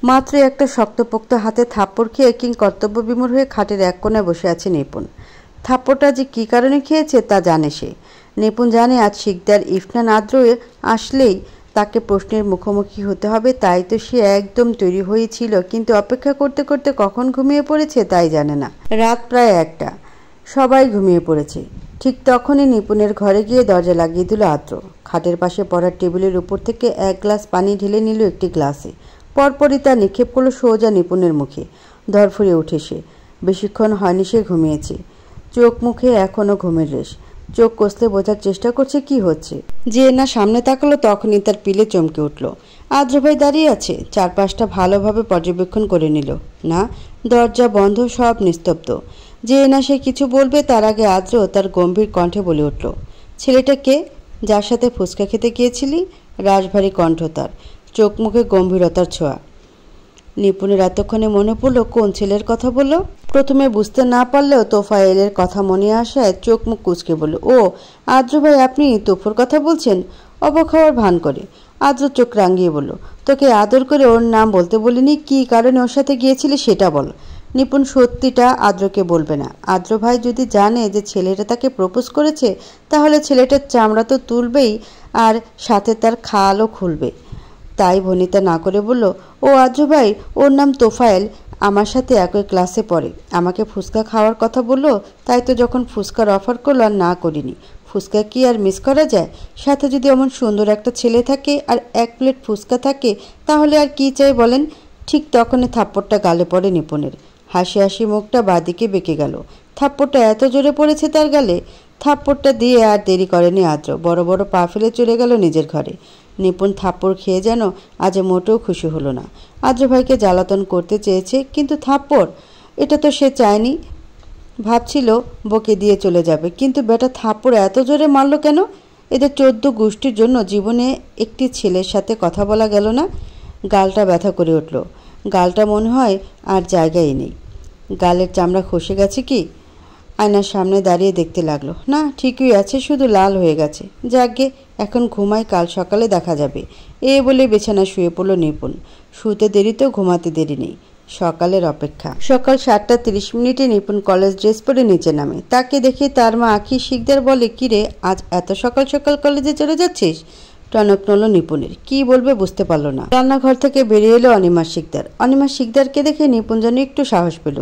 মাত্র একটা শক্তপোক্ত হাতে থাপ্পড় খেয়ে কর্তব্য বিমূঢ় হয়ে খাটের এক কোণে বসে আছে নিপুণ। থাপ্পড়টা যে কী কারণে খেয়েছে তা জানে সে। নিপুণ জানে আজ শিকদার ইফনান আদ্র আসলেই তাকে প্রশ্নের মুখোমুখি হতে হবে, তাই তো সে একদম তৈরি হয়েছিল, কিন্তু অপেক্ষা করতে করতে কখন ঘুমিয়ে পড়েছে তাই জানে না। রাত প্রায় 1টা, সবাই ঘুমিয়ে পড়েছে। ঠিক তখনই নিপুণের ঘরে গিয়ে দরজা লাগিয়ে দিল আদ্র। খাটের পাশে পড়ার টেবিলের উপর থেকে 1 গ্লাস পানি ঢেলে নিল একটি গ্লাসে, পরপরই তা নিক্ষেপ করলো সোজা নিপুণের মুখে। ধরফুরে উঠে সে। বেশিক্ষণ হয়নি সে ঘুমিয়েছে। চোখ মুখে এখনও ঘুমের রেশ। চোখ কষলে বোঝার চেষ্টা করছে কি হচ্ছে। যে না সামনে তাকালো তখনই তার পিলে চমকে উঠল। আদ্র ভাই দাঁড়িয়ে আছে। চারপাশটা ভালোভাবে পর্যবেক্ষণ করে নিল। না, দরজা বন্ধ, সব নিস্তব্ধ। যে না সে কিছু বলবে তার আগে আদ্র তার গম্ভীর কণ্ঠে বলে উঠল, ছেলেটা কে, যার সাথে ফুচকা খেতে গিয়েছিলি? রাশভারী কণ্ঠ তার, চোখ মুখে গম্ভীরতার ছোঁয়া। নিপুণের এতক্ষণে মনে পড়ল কোন ছেলের কথা বলল। প্রথমে বুঝতে না পারলেও তোফায়েলের কথা মনে আসায় চোখ মুখ কুঁচকে বলল, ও আদ্র ভাই, আপনি তোফর কথা বলছেন? অবাক হওয়ার ভান করে আদ্র চোখ রাঙিয়ে বলল, তোকে আদর করে ওর নাম বলতে বলিনি, কি কারণে ওর সাথে গিয়েছিলি সেটা বল। নিপুণ সত্যিটা আদ্রকে বলবে না। আদ্র ভাই যদি জানে যে ছেলেটা তাকে প্রপোজ করেছে, তাহলে ছেলেটার চামড়া তো তুলবেই, আর সাথে তার খালও খুলবে। তাই ভনিতা না করে বলল, ও আদ্র ভাই, ওর নাম তোফায়েল, আমার সাথে একই ক্লাসে পড়ে, আমাকে ফুচকা খাওয়ার কথা বললো, তাই তো যখন ফুচকার অফার করলো আর না করিনি। ফুচকা কি আর মিস করা যায়? সাথে যদি এমন সুন্দর একটা ছেলে থাকে আর 1 প্লেট ফুচকা থাকে, তাহলে আর কি চাই বলেন। ঠিক তখনই থাপ্পড়টা গালে পড়ে নিপুণের। হাসি হাসি মুখটা বাঁদিকে বেঁকে গেল। থাপ্পড়টা এত জোরে পড়েছে তার গালে। থাপ্পড়টা দিয়ে আর দেরি করেনি আদ্র, বড় বড় পা ফেলে চলে গেল নিজের ঘরে। নিপুণ থাপ্পড় খেয়ে যেন আজ মোটেও খুশি হলো না। আদ্র ভাইকে জ্বালাতন করতে চেয়েছে, কিন্তু থাপ্পড় এটা তো সে চায়নি। ভাবছিল বকে দিয়ে চলে যাবে, কিন্তু বেটা থাপ্পড় এত জোরে মারল কেন? এদের 14 গোষ্ঠীর জন্য জীবনে একটি ছেলের সাথে কথা বলা গেল না। গালটা ব্যথা করে উঠল। গালটা মনে হয় আর জায়গায় নেই। গালের চামড়া খসে গেছে কি? আয়নার সামনে দাঁড়িয়ে দেখতে লাগলো। না, ঠিকই আছে, শুধু লাল হয়ে গেছে। যাকগে, এখন ঘুমাই, কাল সকালে দেখা যাবে। এ বলে বিছানা শুয়ে পড়ল নিপুণ। শুতে দেরি তো ঘুমাতে দেরি নেই। সকালের অপেক্ষা। সকাল 7:30 নিপুণ কলেজ ড্রেস পরে নিচে নামে। তাকে দেখে তার মা আখি শিকদার বলে, কিরে আজ এত সকাল সকাল কলেজে চলে যাচ্ছিস? টনক নড়ল নিপুণের। কি বলবে বুঝতে পারল না। রান্নাঘর থেকে বেরিয়ে এলো অনিমা শিকদার। অনিমা শিকদারকে দেখে নিপুণ যেন একটু সাহস পেল।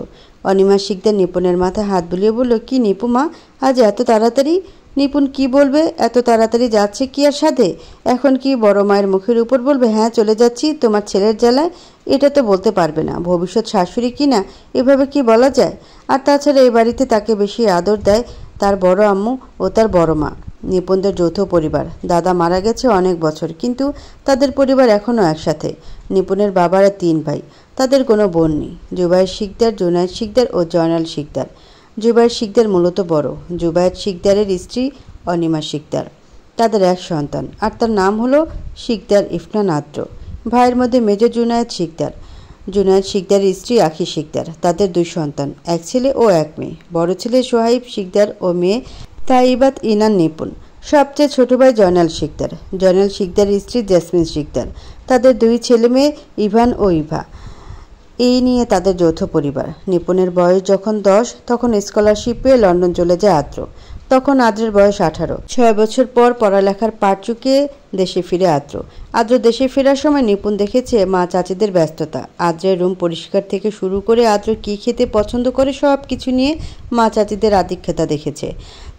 অনিমা শিকদার নিপুণের মাথায় হাত বুলিয়ে বলল, কি নিপুমা, আজ এত তাড়াতাড়ি? নিপুণ কি বলবে, এত তাড়াতাড়ি যাচ্ছে কি আর সাধে? এখন কি বড় মায়ের মুখের উপর বলবে হ্যাঁ চলে যাচ্ছি তোমার ছেলের জ্বালায়? এটা তো বলতে পারবে না। ভবিষ্যৎ শাশুড়ি কি না, এভাবে কি বলা যায়? আর তাছাড়া এই বাড়িতে তাকে বেশি আদর দেয় তার বড় আম্মু ও তার বড় মা। নিপুণদের যৌথ পরিবার। দাদা মারা গেছে অনেক বছর, কিন্তু তাদের পরিবার এখনও একসাথে। নিপুণের বাবারা 3 ভাই, তাদের কোনো বোন নেই। জুবায়ের শিকদার, জুনায়েদ শিকদার ও জয়নাল শিকদার। জুবায়ের শিকদার মূলত বড়। জুবায়ের শিকদারের স্ত্রী অনিমা শিকদার। তাদের এক সন্তান, আর তার নাম হলো শিকদার ইফনান আদ্র। ভাইয়ের মধ্যে মেজর জুনায়েদ শিকদার। জুনায়েদ শিকদারের স্ত্রী আখি শিকদার। তাদের 2 সন্তান, এক ছেলে ও এক মেয়ে। বড় ছেলে সোহাইব শিকদার ও মেয়ে তাইবাত ইনান নিপুণ। সবচেয়ে ছোট ভাই জয়নাল শিকদার। জয়নাল শিকদারের স্ত্রী জেসমিন শিকদার। তাদের 2 ছেলে মেয়ে ইভান ও ইভা। এই নিয়ে তাদের যৌথ পরিবার। নিপুণের বয়স যখন 10, তখন স্কলারশিপ পেয়ে লন্ডন চলে যায় আদ্র। তখন আদ্রের বয়স 18। 6 বছর পর পড়ালেখার পাট চুকিয়ে দেশে ফিরে আদ্র। আদ্র দেশে ফেরার সময় নিপুণ দেখেছে মা চাচিদের ব্যস্ততা। আদ্রের রুম পরিষ্কার থেকে শুরু করে আদ্র কী খেতে পছন্দ করে সব কিছু নিয়ে মা চাচিদের আধিক্যতা দেখেছে।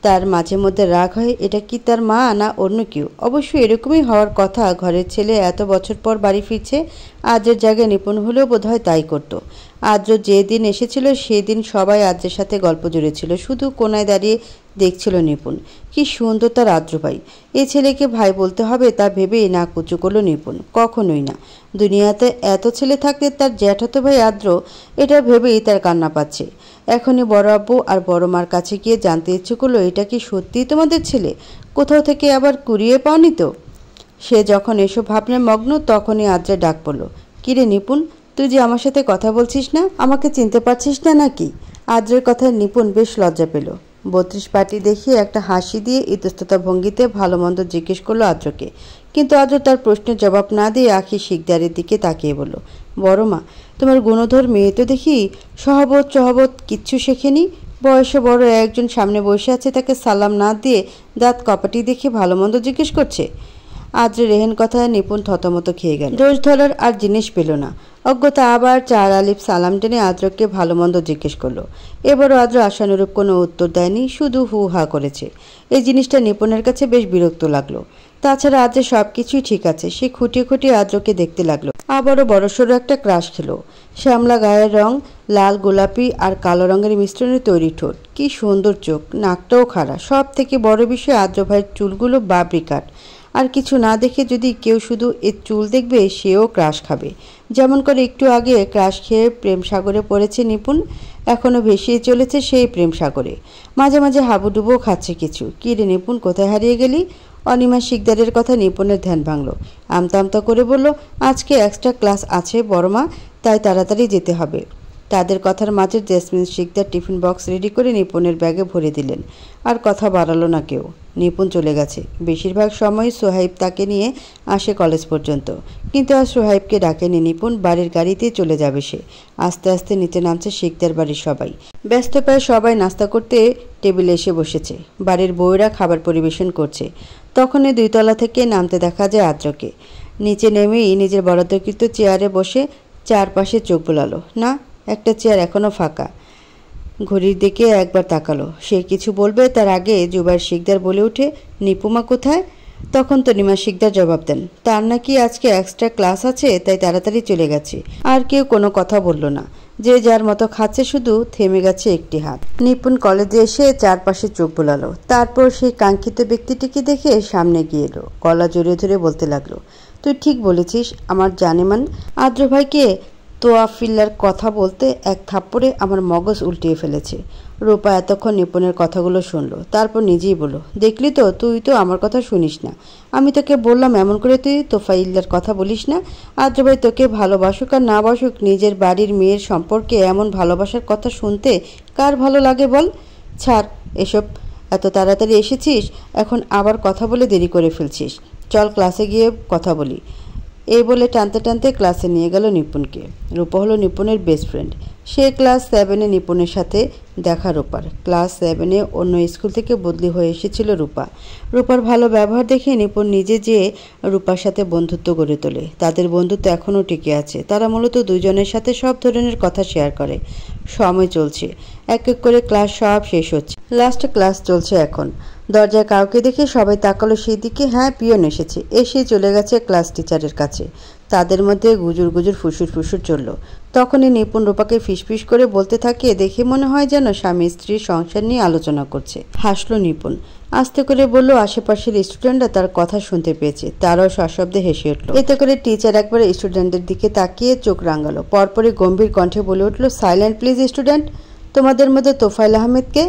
তার মাঝে মধ্যে রাগ হয়, এটা কি তার মা না অন্য কেউ? অবশ্য এরকমই হওয়ার কথা। ঘরের ছেলে এত বছর পর বাড়ি ফিরছে, আদ্রের জায়গায় নিপুণ হলেও বোধহয় তাই করত। আদ্র যেদিন এসেছিল সেদিন সবাই আদ্রের সাথে গল্প জুড়েছিল, শুধু কোনায় দাঁড়িয়ে দেখছিল নিপুণ। কি সুন্দর তার আদ্র ভাই। এ ছেলেকে ভাই বলতে হবে তা ভেবেই না কুচু করলো নিপুণ। কখনোই না। দুনিয়াতে এত ছেলে থাকতে তার জ্যাঠাতো ভাই আদ্র, এটা ভেবেই তার কান্না পাচ্ছে। এখনই বড় আব্বু আর বড় মার কাছে গিয়ে জানতে ইচ্ছে করলো, এটা কি সত্যিই তোমাদের ছেলে? কোথাও থেকে আবার কুড়িয়ে পাওনি তো? সে যখন এসব ভাবনায় মগ্ন, তখনই আদ্রে ডাক পড়ল, কিরে নিপুণ, তুই যে আমার সাথে কথা বলছিস না, আমাকে চিনতে পারছিস না নাকি? আদ্রের কথায় নিপুণ বেশ লজ্জা পেল। 32 পাটি দেখিয়ে একটা হাসি দিয়ে ইতস্ততা ভঙ্গিতে ভালো মন্দ জিজ্ঞেস করলো আদ্রকে। কিন্তু আদ্র তার প্রশ্নের জবাব না দিয়ে আখি শিকদারের দিকে তাকিয়ে বলল, বড় মা, তোমার গুণধর মেয়ে তো দেখি সহবত চহবত কিচ্ছু শেখেনি। বয়সে বড় একজন সামনে বসে আছে, তাকে সালাম না দিয়ে দাঁত কপাটি দেখে ভালো মন্দ জিজ্ঞেস করছে। আদ্রে রেহেন কথায় নিপুণ থতমত খেয়ে গেল। দোষ ধরার আর জিনিস পেল না। অজ্ঞতা আবার 4 আলিফ সালাম টেনে আদ্রকে ভালো মন্দ জিজ্ঞেস করলো। এবারও আদ্র আশানুরূপ কোনো উত্তর দেয়নি, শুধু হু হা করেছে। এই জিনিসটা নিপুণের কাছে বেশ বিরক্ত লাগলো। তাছাড়া আদ্রে সব কিছুই ঠিক আছে। সে খুঁটিয়ে খুঁটিয়ে আদ্রকে দেখতে লাগলো। আবারও বড়সড় একটা ক্রাশ খেলো। শ্যামলা গায়ের রং, লাল গোলাপি আর কালো রঙের মিশ্রণে তৈরি ঠোঁট, কি সুন্দর চোখ, নাকটাও খাড়া। সব থেকে বড় বিষয় আদ্র ভাইয়ের চুলগুলো বাবরি কাট। আর কিছু না দেখে যদি কেউ শুধু এর চুল দেখবে সেও ক্রাশ খাবে। যেমন করে একটু আগে ক্রাশ খেয়ে প্রেম সাগরে পড়েছে নিপুণ, এখনও ভেসিয়ে চলেছে সেই প্রেম সাগরে। মাঝে মাঝে হাবুডুবুও খাচ্ছে কিছু। কী রে নিপুণ, কোথায় হারিয়ে গেলি? অনিমা শিকদারের কথা নিপুণের ধ্যান ভাঙল। আমতা আমতা করে বলল, আজকে এক্সট্রা ক্লাস আছে বড় মা, তাই তাড়াতাড়ি যেতে হবে। তাদের কথার মাঝে Jesmin Sikder tiffin box ready করে নিপুণের ব্যাগে ভরে দিলেন। আর কথা বাড়ালো না কেউ। নিপুণ চলে গেছে। বেশিরভাগ সময় সোহাইব তাকে নিয়ে আসে কলেজ পর্যন্ত, কিন্তু আর সোহাইবকে ডাকেনি নিপুণ। বাড়ির গাড়িতেই চলে যাবে সে। আস্তে আস্তে নিচে নামছে শিকদার বাড়ির সবাই। ব্যস্ত প্রায় সবাই নাস্তা করতে টেবিলে এসে বসেছে। বাড়ির বউয়েরা খাবার পরিবেশন করছে। তখনই 2 তলা থেকে নামতে দেখা যায় আদ্রকে। নিচে নেমেই নিজের বরাদ্দকৃত চেয়ারে বসে চারপাশে চোখ বোলালো। না, একটা চেয়ার এখনও ফাঁকা। ঘড়ির দিকে একবার তাকালো। সে কিছু বলবে তার আগে জুবাইর শিকদার বলে ওঠে, নিপুমা কোথায়? তখন তনিমা শিকদার জবাব দেন, তার নাকি আজকে এক্সট্রা ক্লাস আছে, তাই তাড়াতাড়ি চলে গেছে। আর কেউ কোনো কথা বলল না। যে যার মতো খাচ্ছে, শুধু থেমে গেছে একটি হাত। নিপুণ কলেজে এসে চারপাশে চোখ বোলালো। তারপর সেই কাঙ্ক্ষিত ব্যক্তিটিকে দেখে সামনে গিয়ে এলো। গলা জড়িয়ে ধরে বলতে লাগলো, তুই ঠিক বলেছিস আমার জানেমান। আদ্র ভাইকে তোয়াফিল্লার কথা বলতে এক থাপ্পড়ে আমার মগজ উল্টিয়ে ফেলেছে। রূপা এতক্ষণ নিপুণের কথাগুলো শুনলো, তারপর নিজেই বলল, দেখলি তো, তুই তো আমার কথা শুনিস না। আমি তোকে বললাম এমন করে তুই তোফাইল্লার কথা বলিস না। আদ্র ভাই তোকে ভালোবাসুক আর না বাসুক, নিজের বাড়ির মেয়ের সম্পর্কে এমন ভালোবাসার কথা শুনতে কার ভালো লাগে বল? ছাড় এসব, এত তাড়াতাড়ি এসেছিস, এখন আবার কথা বলে দেরি করে ফেলছিস। চল ক্লাসে গিয়ে কথা বলি। এই বলে টানতে টানতে ক্লাসে নিয়ে গেল নিপুণকে। রূপা হলো নিপুণের বেস্ট ফ্রেন্ড। সে ক্লাস 7-এ নিপুণের সাথে দেখা রূপার। ক্লাস 7-এ অন্য স্কুল থেকে বদলি হয়ে এসেছিল রূপা। রূপার ভালো ব্যবহার দেখে নিপুণ নিজে যেয়ে রূপার সাথে বন্ধুত্ব গড়ে তোলে। তাদের বন্ধুত্ব এখনও টিকে আছে। তারা মূলত দুজনের সাথে সব ধরনের কথা শেয়ার করে। সময় চলছে, এক এক করে ক্লাস সব শেষ হচ্ছে। লাস্ট ক্লাস চলছে এখন। দরজায় কাউকে দেখে সবাই তাকালো সেই দিকে। হ্যাঁ, পিয়ন এসেছে। এসে চলে গেছে ক্লাস টিচারের কাছে। তাদের মধ্যে গুজুর গুজুর ফুসুর ফুসুর চলল। তখনই নিপুণ রূপাকে ফিসফিস করে বলতে থাকে, দেখে মনে হয় যেন স্বামী স্ত্রীর সংসার নিয়ে আলোচনা করছে। হাসলো নিপুণ। আস্তে করে বলল, আশেপাশের স্টুডেন্টরা তার কথা শুনতে পেয়েছে। তারাও সশব্দে হেসে উঠল। এতে করে টিচার একবার স্টুডেন্টদের দিকে তাকিয়ে চোখ রাঙালো। পরপরই গম্ভীর কণ্ঠে বলে উঠল, সাইলেন্ট প্লিজ স্টুডেন্ট। তোমাদের মধ্যে তোফাইল আহমেদকে,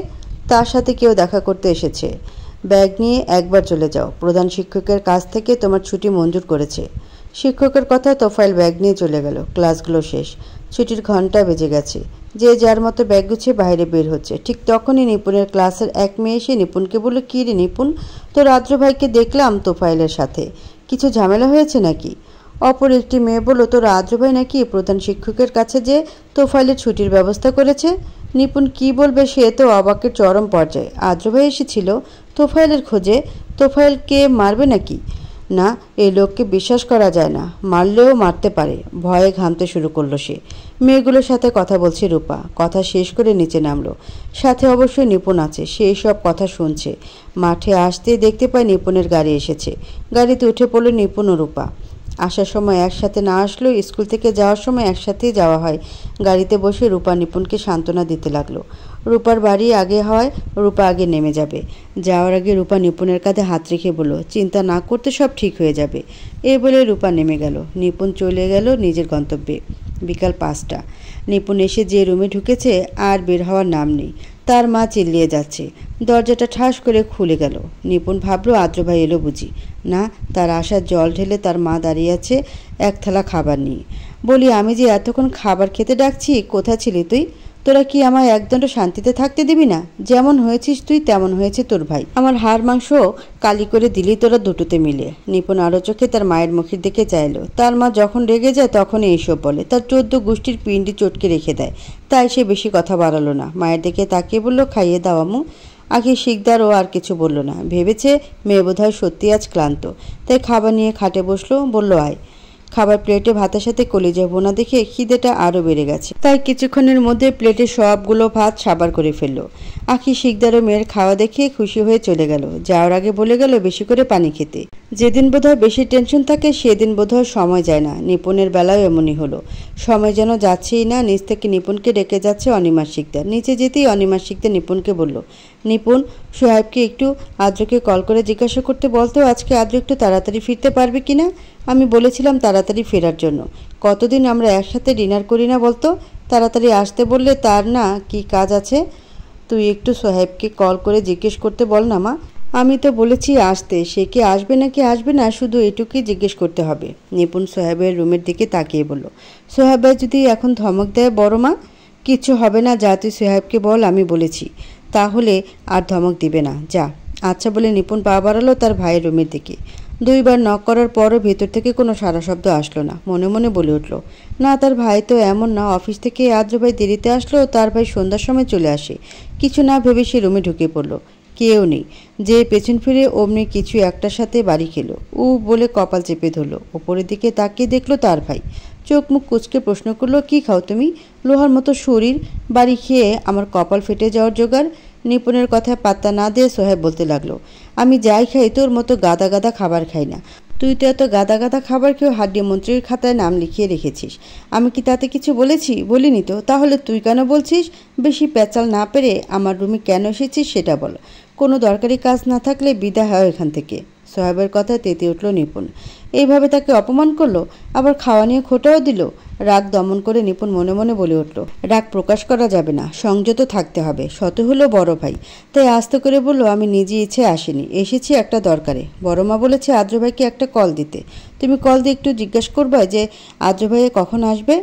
তার সাথে কেউ দেখা করতে এসেছে। ব্যাগ নিয়ে একবার চলে যাও। প্রধান শিক্ষকের কাছ থেকে তোমার ছুটি মঞ্জুর করেছে। শিক্ষকের কথা তোফাইল ব্যাগ নিয়ে চলে গেল। ক্লাসগুলো শেষ। ছুটির ঘন্টা বেজে গেছে। যে যার মতো ব্যাগ গুছিয়ে বাইরে বের হচ্ছে। ঠিক তখনই নিপুণের ক্লাসের এক মেয়ে এসে নিপুণকে বলল, কী রে নিপুণ, তোর আদ্র ভাইকে দেখলাম তোফাইলের সাথে, কিছু ঝামেলা হয়েছে নাকি? অপর একটি মেয়ে বলল, তোর আদ্র ভাই নাকি প্রধান শিক্ষকের কাছে যে তোফাইলের ছুটির ব্যবস্থা করেছে। নিপুণ কি বলবে, সে তো অবাকের চরম পর্যায়ে। আদ্র ভাই এসেছিল তোফাইলের খোঁজে। তোফাইলকে মারবে নাকি? না, এই লোককে বিশ্বাস করা যায় না। মারলেও মারতে পারে। ভয়ে ঘামতে শুরু করলো সে। মেয়েগুলোর সাথে কথা বলছে রূপা। কথা শেষ করে নিচে নামলো। সাথে অবশ্যই নিপুণ আছে। সে সব কথা শুনছে। মাঠে আসতেই দেখতে পায় নিপুণের গাড়ি এসেছে। গাড়িতে উঠে পড়ল নিপুণ ও রূপা। আসার সময় একসাথে না আসলেও স্কুল থেকে যাওয়ার সময় একসাথেই যাওয়া হয়। গাড়িতে বসে রূপা নিপুণকে সান্ত্বনা দিতে লাগলো। রূপার বাড়ি আগে হওয়ায় রূপা আগে নেমে যাবে। যাওয়ার আগে রূপা নিপুণের কাঁধে হাত রেখে বলল, চিন্তা না করতে, সব ঠিক হয়ে যাবে। এই বলে রূপা নেমে গেল। নিপুণ চলে গেল নিজের গন্তব্যে। বিকাল 5টা। নিপুণ এসে যে রুমে ঢুকেছে আর বের হওয়ার নাম নেই। তার মা চিল্লিয়ে যাচ্ছে। দরজাটা ঠাস করে খুলে গেল। নিপুণ ভাবলো আদ্র ভাই এলো বুঝি। না, তার আশার জল ঢেলে তার মা দাঁড়িয়ে আছে এক থালা খাবার নিয়ে। বলি, আমি যে এতক্ষণ খাবার খেতে ডাকছি, কোথায় ছিলি তুই? তোরা কি আমায় একদণ্ড শান্তিতে থাকতে দিবি না? যেমন হয়েছিস তুই তেমন হয়েছে তোর ভাই। আমার হাড় মাংস কালি করে দিলি তোরা দুটোতে মিলে। নিপুণ আরো চোখে তার মায়ের মুখের দিকে চাইলো। তার মা যখন রেগে যায় তখনই এইসব বলে, তার 14 গোষ্ঠীর পিণ্ডি চটকে রেখে দেয়। তাই সে বেশি কথা বাড়ালো না, মায়ের দিকে তাকিয়ে বলল, খাইয়ে দাও আম্মু। আগে শিকদার ও আর কিছু বলল না, ভেবেছে মেয়ে বোধহয় সত্যি আজ ক্লান্ত, তাই খাবার নিয়ে খাটে বসলো। বলল, আয়। খাবার প্লেটে ভাতের সাথে কলিজা বোনা দেখে খিদেটা আরও বেড়ে গেছে, তাই কিছুক্ষণের মধ্যে প্লেটে সবগুলো ভাত সাবার করে ফেললো। আখি শিকদার ও মেয়ের খাওয়া দেখে খুশি হয়ে চলে গেল। যাওয়ার আগে বলে গেল বেশি করে পানি খেতে। যেদিন বোধহয় বেশি টেনশন থাকে সেদিন বোধহয় সময় যায় না। নিপুণের বেলাও এমনই হলো, সময় যেন যাচ্ছেই না। নিচ থেকে নিপুণকে ডেকে যাচ্ছে অনিমা শিকদার। নিচে যেতেই অনিমা শিকদার নিপুণকে বলল, নিপুণ, সোহেবকে একটু আদ্রকে কল করে জিজ্ঞাসা করতে বলতো আজকে আদ্র একটু তাড়াতাড়ি ফিরতে পারবে কিনা। আমি বলেছিলাম তাড়াতাড়ি ফেরার জন্য। কতদিন আমরা একসাথে ডিনার করি না বলতো। তাড়াতাড়ি আসতে বললে তার না কি কাজ আছে। তুই একটু সোহেবকে কল করে জিজ্ঞেস করতে বল না মা। আমি তো বলেছি আসতে, সে কি আসবে নাকি আসবে না শুধু এটুকুই জিজ্ঞেস করতে হবে। নিপুণ সোহেবের রুমের দিকে তাকিয়ে বলল, সোহেব ভাই যদি এখন ধমক দেয় বড় মা? কিচ্ছু হবে না, যা তুই সোহেবকে বল আমি বলেছি, তাহলে আর ধমক দিবে না, যা। আচ্ছা বলে নিপুণ পা বাড়ালো তার ভাইয়ের রুমের দিকে। 2 বার নক করার পরও ভেতর থেকে কোনো সারা শব্দ আসলো না। মনে মনে বলে উঠল, না তার ভাই তো এমন না, অফিস থেকে আদ্র ভাই দেরিতে আসলো, তার ভাই সন্ধ্যার সময় চলে আসে। কিছু না ভেবে সে রুমে ঢুকে পড়ল। কেউ নেই। যে পেছন ফিরে অমনি কিছু একটার সাথে বাড়ি খেলো। বলে কপাল চেপে ধরলো। ওপরের দিকে তাকিয়ে দেখলো তার ভাই। চোখ মুখ কুচকে প্রশ্ন করলো, কি খাও তুমি? লোহার মতো শরীর, বাড়ি খেয়ে আমার কপাল ফেটে যাওয়ার জোগাড়। নিপুণের কথায় পাত্তা না দিয়ে সোহেব বলতে লাগলো, আমি যাই খাই তোর মতো গাদা গাদা খাবার খাই না। তুই তো এত গাদা গাদা খাবার খেয়েও হাড্ডি মন্ত্রীর খাতায় নাম লিখিয়ে রেখেছিস। আমি কি তাতে কিছু বলেছি? বলিনি তো। তাহলে তুই কেন বলছিস? বেশি পেঁচাল না পেরে আমার রুমে কেন এসেছিস সেটা বল। কোনো দরকারি কাজ না থাকলে বিদায় হয় এখান থেকে। সোহেবের কথায় তেতে উঠল নিপুণ। এইভাবে তাকে অপমান করলো, আবার খাওয়া নিয়ে খোটাও দিল। রাগ দমন করে নিপুণ মনে মনে বলে উঠল, রাগ প্রকাশ করা যাবে না, সংযত থাকতে হবে। শত হলো বড় ভাই, তাই আস্তে করে বলল, আমি নিজে ইচ্ছে আসিনি, এসেছি একটা দরকারে। বড় মা বলেছে আদ্র ভাইকে একটা কল দিতে। তুমি কল দিয়ে একটু জিজ্ঞাসা করবা যে আদ্র ভাই কখন আসবে।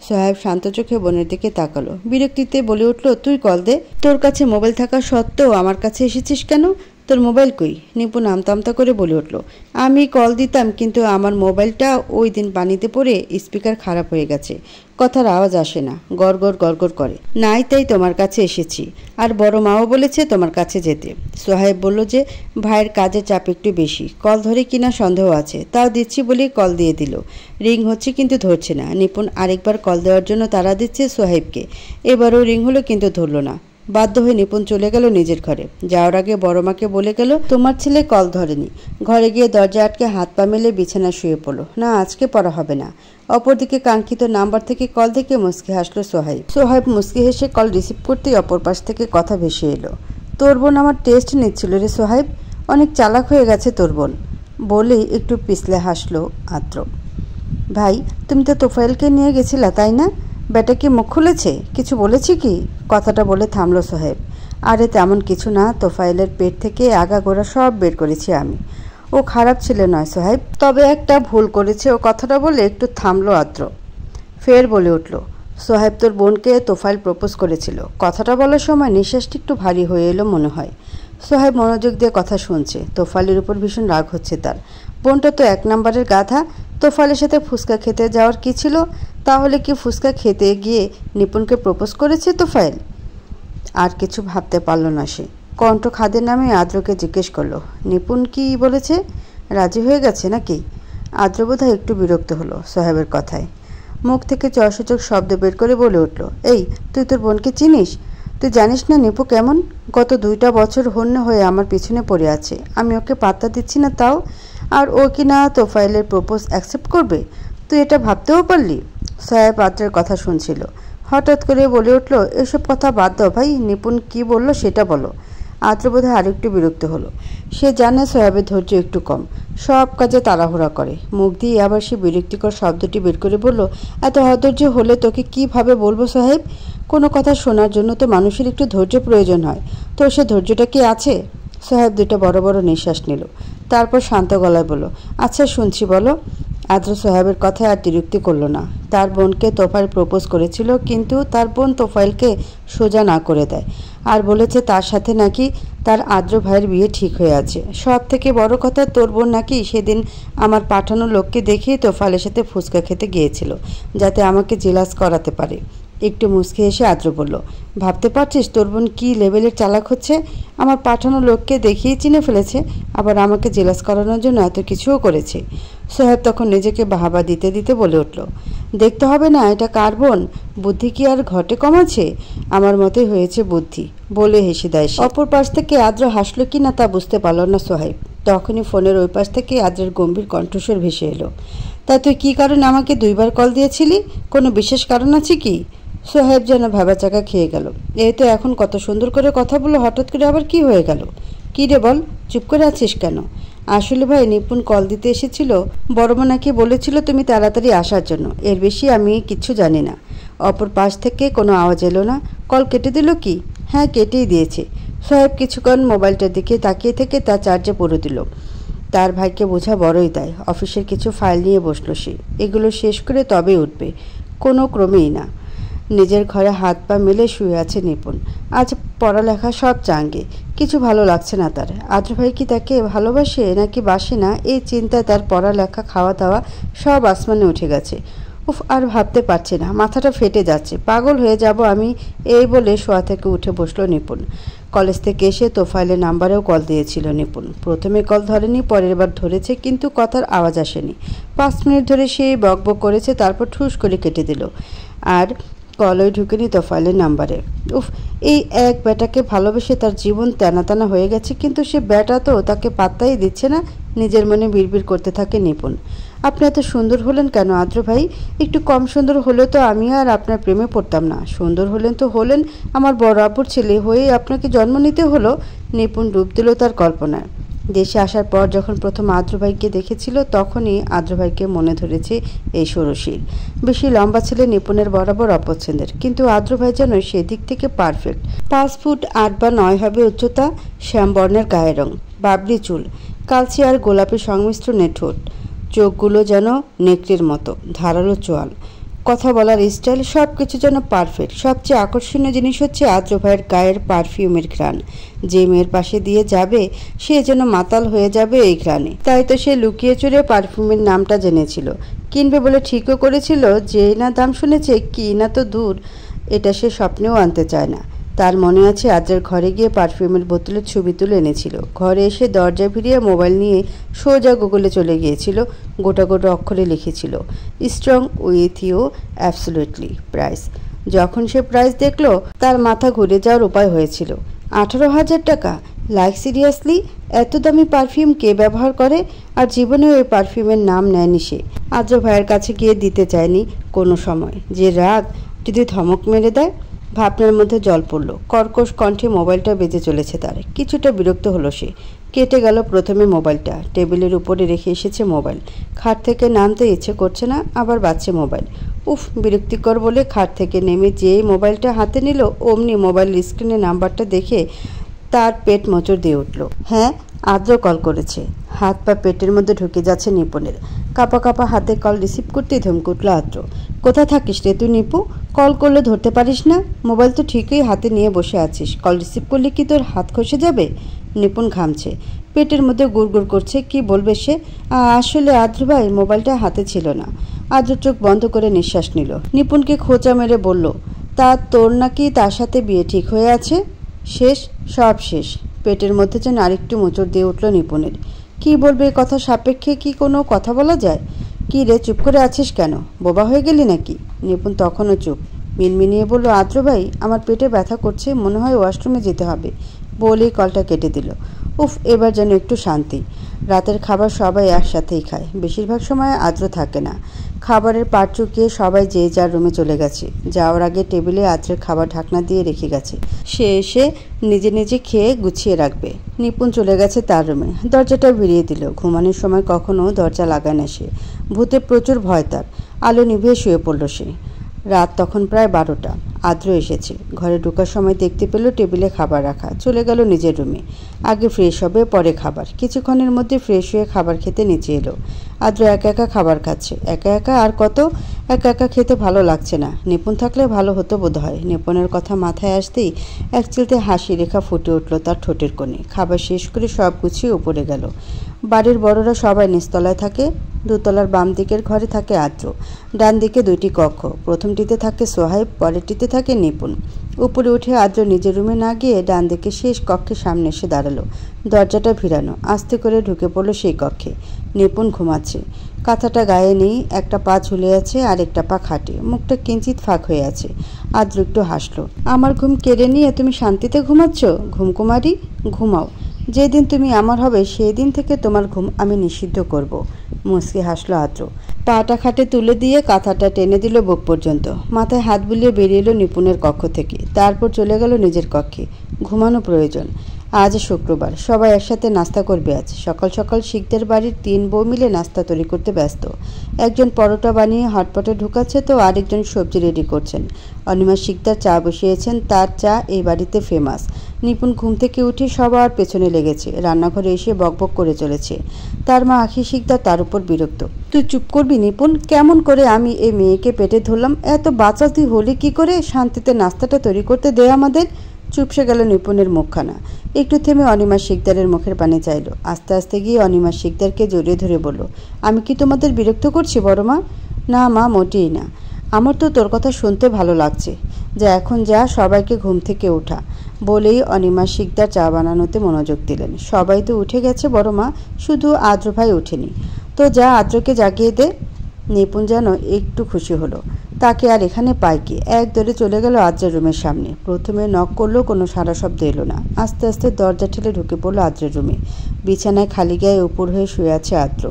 সোহেব শান্ত চোখে বোনের দিকে তাকালো। বিরক্তিতে বলে উঠল, তুই কল দে। তোর কাছে মোবাইল থাকা সত্ত্বেও আমার কাছে এসেছিস কেন? তোর মোবাইল কই? নিপুণ আমতা করে বলে উঠল, আমি কল দিতাম কিন্তু আমার মোবাইলটা ওই দিন পানিতে পড়ে স্পিকার খারাপ হয়ে গেছে, কথার আওয়াজ আসে না, গড়গড় গড়গড় করে। নাই তাই তোমার কাছে এসেছি। আর বড় মাও বলেছে তোমার কাছে যেতে। সোহেব বলল যে ভাইয়ের কাজের চাপ একটু বেশি, কল ধরে কিনা সন্দেহ আছে, তাও দিচ্ছি বলেই কল দিয়ে দিল। রিং হচ্ছে কিন্তু ধরছে না। নিপুণ আরেকবার কল দেওয়ার জন্য তাড়া দিচ্ছে সোহেবকে। এবারও রিং হলো কিন্তু ধরল না। বাধ্য হয়ে নিপুণ চলে গেল নিজের ঘরে। যাওয়ার আগে বড় মাকে বলে গেল, তোমার ছেলে কল ধরেনি। ঘরে গিয়ে দরজা আটকে হাত পা মেলে বিছানায় শুয়ে পড়লো। না, আজকে পড়া হবে না। অপরদিকে কাঙ্ক্ষিত নাম্বার থেকে কল থেকে মুচকি হাসলো সোহেব। সোহেব মুচকি হেসে কল রিসিভ করতেই অপর পাশ থেকে কথা ভেসে এলো, তোর বোন আমার টেস্ট নিচ্ছিল রে সোহেব, অনেক চালাক হয়ে গেছে তোর বোন। বলেই একটু পিছলে হাসলো আদ্র। ভাই, তুমি তো তোফায়েলকে নিয়ে গেছিলা তাই না? বেটা কি মুখ খুলেছে? কিছু বলেছি কি? কথাটা বলে থামলো সোহেব। আরে তেমন কিছু না, তোফায়েলের পেট থেকে আগাগোড়া সব বের করেছি আমি। ও খারাপ ছেলে নয় সোহেব, তবে একটা ভুল করেছে। ও কথাটা বলে একটু থামলো আদ্র। ফের বলে উঠল, সোহেব তোর বোনকে তোফায়েল প্রপোজ করেছিল। কথাটা বলার সময় নিঃশ্বাসটি একটু ভারী হয়ে এলো মনে হয়। সোহেব মনোযোগ দিয়ে কথা শুনছে। তোফায়েলের উপর ভীষণ রাগ হচ্ছে তার। বোনটা তো 1 নম্বরের গাধা। তোফায়েলের সাথে ফুচকা খেতে যাওয়ার কি ছিল? তাহলে কি ফুচকা খেতে গিয়ে নিপুণকে প্রপোজ করেছে তোফায়েল? আর কিছু ভাবতে পারল না সে। কণ্ঠ খাদের নামে আদ্রকে জিজ্ঞেস করলো, নিপুণ কি বলেছে? রাজি হয়ে গেছে নাকি? আদ্র বোধহয় একটু বিরক্ত হলো সোহেবের কথায়। মুখ থেকে চর্ষচক শব্দ বের করে বলে উঠল, এই তুই তোর বোনকে চিনিস? তুই জানিস না নিপু কেমন? গত 2টা বছর হন্য হয়ে আমার পিছনে পড়ে আছে, আমি ওকে পাত্তা দিচ্ছি না তাও। আর ও কি না তোফায়েলের প্রপোজ অ্যাকসেপ্ট করবে? তুই এটা ভাবতেও পারলি? সোহেব আদ্রের কথা শুনছিল। হঠাৎ করে বলে উঠল, এসব কথা বাদ দাও ভাই, নিপুণ কি বলল সেটা বলো। আদ্র বোধহয় আরেকটু বিরক্ত হলো। সে জানে সোহেবের ধৈর্য একটু কম, সব কাজে তাড়াহুড়া করে। মুখ দিয়ে আবার সে বিরক্তিকর শব্দটি বের করে বলল, এত অধৈর্য হলে তোকে কিভাবে বলবো সোহেব? কোনো কথা শোনার জন্য তো মানুষের একটু ধৈর্য প্রয়োজন হয়, তো সে ধৈর্যটা কি আছে? সোহেব 2টা বড় বড় নিঃশ্বাস নিল, তারপর শান্ত গলায় বলল, আচ্ছা শুনছি বলো। আদ্র সোহেবের কথায় আর বিরক্তি করলো না। তার বোনকে তোফাইল প্রপোজ করেছিল, কিন্তু তার বোন তোফাইলকে সোজা না করে দেয় আর বলেছে তার সাথে নাকি তার আদ্র ভাইয়ের বিয়ে ঠিক হয়ে আছে। সব থেকে বড় কথা, তোর বোন নাকি সেদিন আমার পাঠানো লোককে দেখেই তোফাইলের সাথে ফুচকা খেতে গিয়েছিল, যাতে আমাকে জেলাস করাতে পারে। একটু মুচকে এসে আদ্র বলল, ভাবতে পারছিস তোর বোন কী লেভেলের চালাক হচ্ছে? আমার পাঠানো লোককে দেখেই চিনে ফেলেছে, আবার আমাকে জেলাস করানোর জন্য এত কিছুও করেছে। সোহেব তখন নিজেকে বাহাবা দিতে দিতে বলে উঠল, দেখতে হবে না এটা কার বোন? বুদ্ধি কি আর ঘটে কম আছে? আমার মতে হয়েছে বুদ্ধি, বলে হেসে দেয় সে। অপর পাশ থেকে আদ্র হাসলো কি না তা বুঝতে পারল না সোহেব। তখনই ফোনের ওই পাশ থেকে আদ্রের গম্ভীর কণ্ঠস্বর ভেসে এলো, তা তুই কী কারণে আমাকে 2বার কল দিয়েছিলি? কোনো বিশেষ কারণ আছে কি? সোহেব যেন ভাবা চাকা খেয়ে গেল। এই তো এখন কত সুন্দর করে কথা বলো, হঠাৎ করে আবার কি হয়ে গেল? কী রে বল, চুপ করে আছিস কেন? আসলে ভাই, নিপুণ কল দিতে এসেছিল, বড়মা নাকি বলেছিল তুমি তাড়াতাড়ি আসার জন্য, এর বেশি আমি কিচ্ছু জানি না। অপর পাশ থেকে কোনো আওয়াজ এলো না। কল কেটে দিল কি? হ্যাঁ, কেটেই দিয়েছে। সোহেব কিছুক্ষণ মোবাইলটার দিকে তাকিয়ে থেকে তা চার্জে পড়ে দিল। তার ভাইকে বোঝা বড়ই তাই। অফিসের কিছু ফাইল নিয়ে বসলো সে। এগুলো শেষ করে তবে উঠবে, কোনো ক্রমেই না। নিজের ঘরে হাত পা মেলে শুয়ে আছে নিপুণ। আজ পড়ালেখা সব চাঙ্গে, কিছু ভালো লাগছে না তার। আদ্র ভাই কি তাকে ভালোবাসে নাকি বাসে না, এই চিন্তায় তার পড়ালেখা খাওয়া দাওয়া সব আসমানে উঠে গেছে। উফ, আর ভাবতে পারছে না, মাথাটা ফেটে যাচ্ছে, পাগল হয়ে যাব আমি, এই বলে শোয়া থেকে উঠে বসলো নিপুণ। কলেজ থেকে এসে তোফাইলের নাম্বারেও কল দিয়েছিল নিপুণ। প্রথমে কল ধরেনি, পরের বার ধরেছে, কিন্তু কথার আওয়াজ আসেনি। 5 মিনিট ধরে সে বকবক করেছে, তারপর ঠুস করে কেটে দিল। আর কলই ঢুকেনি তোফাইলের নাম্বারে। উফ, এই এক বেটাকে ভালোবেসে তার জীবন টানা টানা হয়ে গেছে, কিন্তু সে বেটা তো তাকে পাত্তাই দিচ্ছে না। নিজের মনে বিড়বিড় করতে থাকে নিপুণ। আপনি এত সুন্দর হলেন কেন আদ্র ভাই? একটু কম সুন্দর হলে তো আমি আর আপনার প্রেমে পড়তাম না। সুন্দর হলেন তো হলেন, আমার বড় আপুর ছেলে হয়ে আপনাকে জন্ম নিতে হলো। নিপুণ ডুব দিল তার কল্পনায়। দেশে আসার পর যখন প্রথম আদ্র ভাইকে দেখেছিল, তখনই আদ্র ভাইকে মনে ধরেছে এই ষোড়শীর। বেশি লম্বা ছেলে নিপুণের বরাবর অপছন্দের, কিন্তু আদ্র ভাই যেন সেদিক থেকে পারফেক্ট। 5 ফুট 8 বা 9 হবে উচ্চতা, শ্যামবর্ণের গায়ের রং, বাবরি চুল, কালচে আর গোলাপি সংমিশ্রণে ঠোঁট, চোখগুলো যেন নেকড়ের মতো, ধারালো চোয়াল, কথা বলার স্টাইল, সব কিছু যেন পারফেক্ট। সবচেয়ে আকর্ষণীয় জিনিস হচ্ছে আদ্র ভাইয়ের গায়ের পারফিউমের ঘ্রাণ। যে মেয়ের পাশে দিয়ে যাবে সে যেন মাতাল হয়ে যাবে এই ঘ্রাণে। তাই তো সে লুকিয়ে চুরে পারফিউমের নামটা জেনেছিল, কিনবে বলে ঠিকও করেছিল। যে না দাম শুনেছে, কি না তো দূর, এটা সে স্বপ্নেও আনতে চায় না। তার মনে আছে আদ্রের ঘরে গিয়ে পারফিউমের বোতলের ছবি তুলে এনেছিল। ঘরে এসে দরজা ফিরিয়ে মোবাইল নিয়ে সোজা গুগলে চলে গিয়েছিল। গোটা গোটা অক্ষরে লিখেছিল, strong with you absolutely price. যখন সে প্রাইস দেখলো, তার মাথা ঘুরে যাওয়ার উপায় হয়েছিল। 18,000 টাকা? Like seriously? এত দামি পারফিউম কে ব্যবহার করে? আর জীবনে ওই পারফিউমের নাম নেয়নি সে। আদ্র ভাইয়ের কাছে গিয়ে দিতে চায়নি কোনো সময়। যে রাগ, যদি ধমক মেরে দেয়। ভাবনার মধ্যে জল পড়ল। কর্কশ কণ্ঠে মোবাইলটা বেজে চলেছে তার। কিছুটা বিরক্ত হলো সে। কেটে গেল প্রথমে মোবাইলটা। টেবিলের উপরে রেখে এসেছে মোবাইল। খাট থেকে নামতে ইচ্ছে করছে না, আবার বাজছে মোবাইল। উফ, বিরক্তিকর বলে খাট থেকে নেমে যেই মোবাইলটা হাতে নিল, অমনি মোবাইল স্ক্রিনে নাম্বারটা দেখে তার পেট মোচড় দিয়ে উঠল। হ্যাঁ, আদ্র কল করেছে। হাত পা পেটের মধ্যে ঢুকে যাচ্ছে নিপুণের। কাপা কাপা হাতে কল রিসিভ করতেই ধমকে উঠল আদ্র। কোথায় থাকিস রে তুই নিপু? কল করলে ধরতে পারিস না? মোবাইল তো ঠিকই হাতে নিয়ে বসে আছিস, কল রিসিভ করলে কি তোর হাত খসে যাবে? নিপুণ ঘামছে, পেটের মধ্যে গুড়গুড় করছে। কি বলবে সে? আসলে আদ্র ভাই, মোবাইলটা হাতে ছিল না। আদ্র চোখ বন্ধ করে নিঃশ্বাস নিল। নিপুণকে খোঁচা মেরে বলল, তা তোর নাকি তার সাথে বিয়ে ঠিক হয়ে আছে? শেষ, সব শেষ। পেটের মধ্যে যেন আরেকটু মোচড় দিয়ে উঠল নিপুণের। কি বলবে? কথা সাপেক্ষে কি কোনো কথা বলা যায়? কি রে, চুপ করে আছিস কেন? বোবা হয়ে গেলি নাকি? নিপুণ তখনও চুপ। মিনমিনিয়ে বলল, আদ্র ভাই, আমার পেটে ব্যথা করছে, মনে হয় ওয়াশরুমে যেতে হবে, বলেই কলটা কেটে দিল। উফ, এবার যেন একটু শান্তি। রাতের খাবার সবাই একসাথেই খায়। বেশিরভাগ সময় আদ্র থাকে না। খাবারের পাট চুকিয়ে সবাই যে যার রুমে চলে গেছে। যাওয়ার আগে টেবিলে আদ্রের খাবার ঢাকনা দিয়ে রেখে গেছে। সে এসে নিজে নিজে খেয়ে গুছিয়ে রাখবে। নিপুণ চলে গেছে তার রুমে। দরজাটা ভিড়িয়ে দিল। ঘুমানোর সময় কখনো দরজা লাগায় না সে। ভূতে প্রচুর ভয় তার। আলো নিভিয়ে শুয়ে পড়ল সে। রাত তখন প্রায় 12টা। আদ্র এসেছে। ঘরে ঢোকার সময় দেখতে পেল টেবিলে খাবার রাখা। চলে গেল নিজের রুমে। আগে ফ্রেশ হবে, পরে খাবার। কিছুক্ষণের মধ্যে ফ্রেশ হয়ে খাবার খেতে নিচে এলো। আদ্র একা একা খাবার খাচ্ছে। একা একা আর কত? একা একা খেতে ভালো লাগছে না। নিপুণ থাকলে ভালো হতো বোধ হয়। নিপুণের কথা মাথায় আসতেই এক চিলতে হাসি রেখা ফুটে উঠল তার ঠোঁটের কোণে। খাবার শেষ করে সব গুছিয়ে উপরে গেল। বাড়ির বড়রা সবাই নিচতলায় থাকে। দোতলার বাম দিকের ঘরে থাকে আদ্র। ডান দিকে দুইটি কক্ষ। প্রথমটিতে থাকে সোহাইব, পরেরটিতে থাকে নিপুণ। উপরে উঠে আদ্র নিজের রুমে না গিয়ে ডান দিকে শেষ কক্ষের সামনে এসে দাঁড়ালো। দরজাটা ভিড়ানো। আস্তে করে ঢুকে পড়ল সেই কক্ষে। নিপুণ ঘুমাচ্ছে। কাঁথাটা গায়ে নেই, একটা পা ঝুলে আছে আর একটা পা খাটে। মুখটা কিঞ্চিত ফাঁক হয়ে আছে। আদ্র একটু হাসলো। আমার ঘুম কেড়ে নিয়ে তুমি শান্তিতে ঘুমাচ্ছ? ঘুমকুমারী, ঘুমাও। যেদিন তুমি আমার হবে সেই দিন থেকে তোমার ঘুম আমি নিষিদ্ধ করব। মুচকি হাসলো আদ্র। পাটা খাটে তুলে দিয়ে কাঁথাটা টেনে দিল বুক পর্যন্ত। মাথায় হাত বুলিয়ে বেরিয়ে এলো নিপুণের কক্ষ থেকে। তারপর চলে গেল নিজের কক্ষে। ঘুমানো প্রয়োজন। আজ শুক্রবার, সবাই একসাথে নাস্তা করবে আজ। সকাল সকাল শিকদার বাড়ির 3 বউ মিলে নাস্তা তৈরি করতে ব্যস্ত। একজন পরোটা বানিয়ে হটপটে ঢুকাচ্ছে তো আরেকজন সবজি রেডি করছেন। অনিমা শিকদার চা বসিয়েছেন, তার চা এই বাড়িতে ফেমাস। নিপুণ ঘুম থেকে উঠে সবার পেছনে লেগেছে। রান্নাঘরে এসে বকবক করে চলেছে। তার মা আখি শিকদার তার উপর বিরক্ত। তুই চুপ করবি নিপুণ? কেমন করে আমি এই মেয়েকে পেটে ধরলাম? এত বাচ্চা তুই হলি কি করে? শান্তিতে নাস্তাটা তৈরি করতে দে আমাদের। চুপসে গেল নিপুণের মুখখানা। একটু থেমে অনিমা শিকদারের মুখের পানি চাইল। আস্তে আস্তে গিয়ে অনিমা শিকদারকে জড়িয়ে ধরে বলল, আমি কি তোমাদের বিরক্ত করছি বড় মা? না মা, মোটেই না। আমার তো তোর কথা শুনতে ভালো লাগছে। যা এখন যা, সবাইকে ঘুম থেকে ওঠা। বলেই অনিমা শিকদার চা বানানোতে মনোযোগ দিলেন। সবাই তো উঠে গেছে বড় মা, শুধু আদ্র ভাই ওঠেনি। তো যা, আদ্রকে জাগিয়ে দে। নিপুণ যেন একটু খুশি হলো। তাকে আর এখানে পায় কি? এক দৌড়ে চলে গেল আদ্রের রুমের সামনে। প্রথমে নক করলেও কোনো সারা শব্দ এলো না। আস্তে আস্তে দরজা ঠেলে ঢুকে পড়লো আদ্রের রুমে। বিছানায় খালি গায়ে উপর হয়ে শুয়ে আছে আদ্র।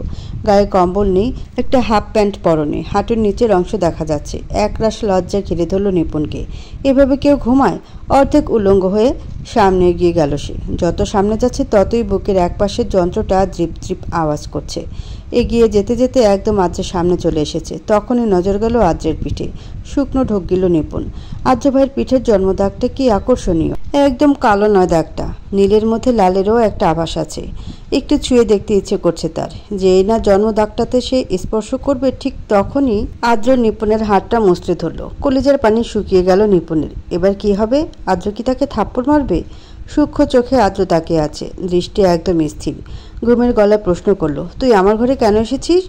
গায়ে কম্বল নেই, একটা হাফ প্যান্ট পরনে। হাঁটুর নিচের অংশ দেখা যাচ্ছে। একরাশ লজ্জা ঘিরে ধরল নিপুণকে। এভাবে কেউ ঘুমায়? অর্ধেক উলঙ্গ হয়ে সামনে এগিয়ে গেল সে। যত সামনে যাচ্ছে ততই বুকের এক পাশের যন্ত্রটা দ্রিপ দ্রিপ আওয়াজ করছে। এগিয়ে যেতে যেতে একদম আদ্রের সামনে চলে এসেছে। তখনই নজর গেল আদ্রের পিঠে। শুকনো ঢোক গেল নিপুণ। আদ্র ভাইয়ের পিঠের জন্মদাগটা কি আকর্ষণীয়! একদম কালো নয় দাগটা, নীলের মধ্যে লালেরও একটা আভাস আছে। একটু ছুঁয়ে দেখতে ইচ্ছে করছে তার। যেই না জন্মদাগটাতে সে স্পর্শ করবে ঠিক তখনই আদ্র নিপুণের হাতটা মুচড়ে ধরল। কলিজার পানি শুকিয়ে গেল নিপুণের। এবার কি হবে? আদ্র কি তাকে থাপ্পড় মারবে? সূক্ষ্ম চোখে আদ্র তাকিয়ে আছে, দৃষ্টি একদম স্থির। ঘুমের গলায় প্রশ্ন করল, তুই আমার ঘরে কেন এসেছিস?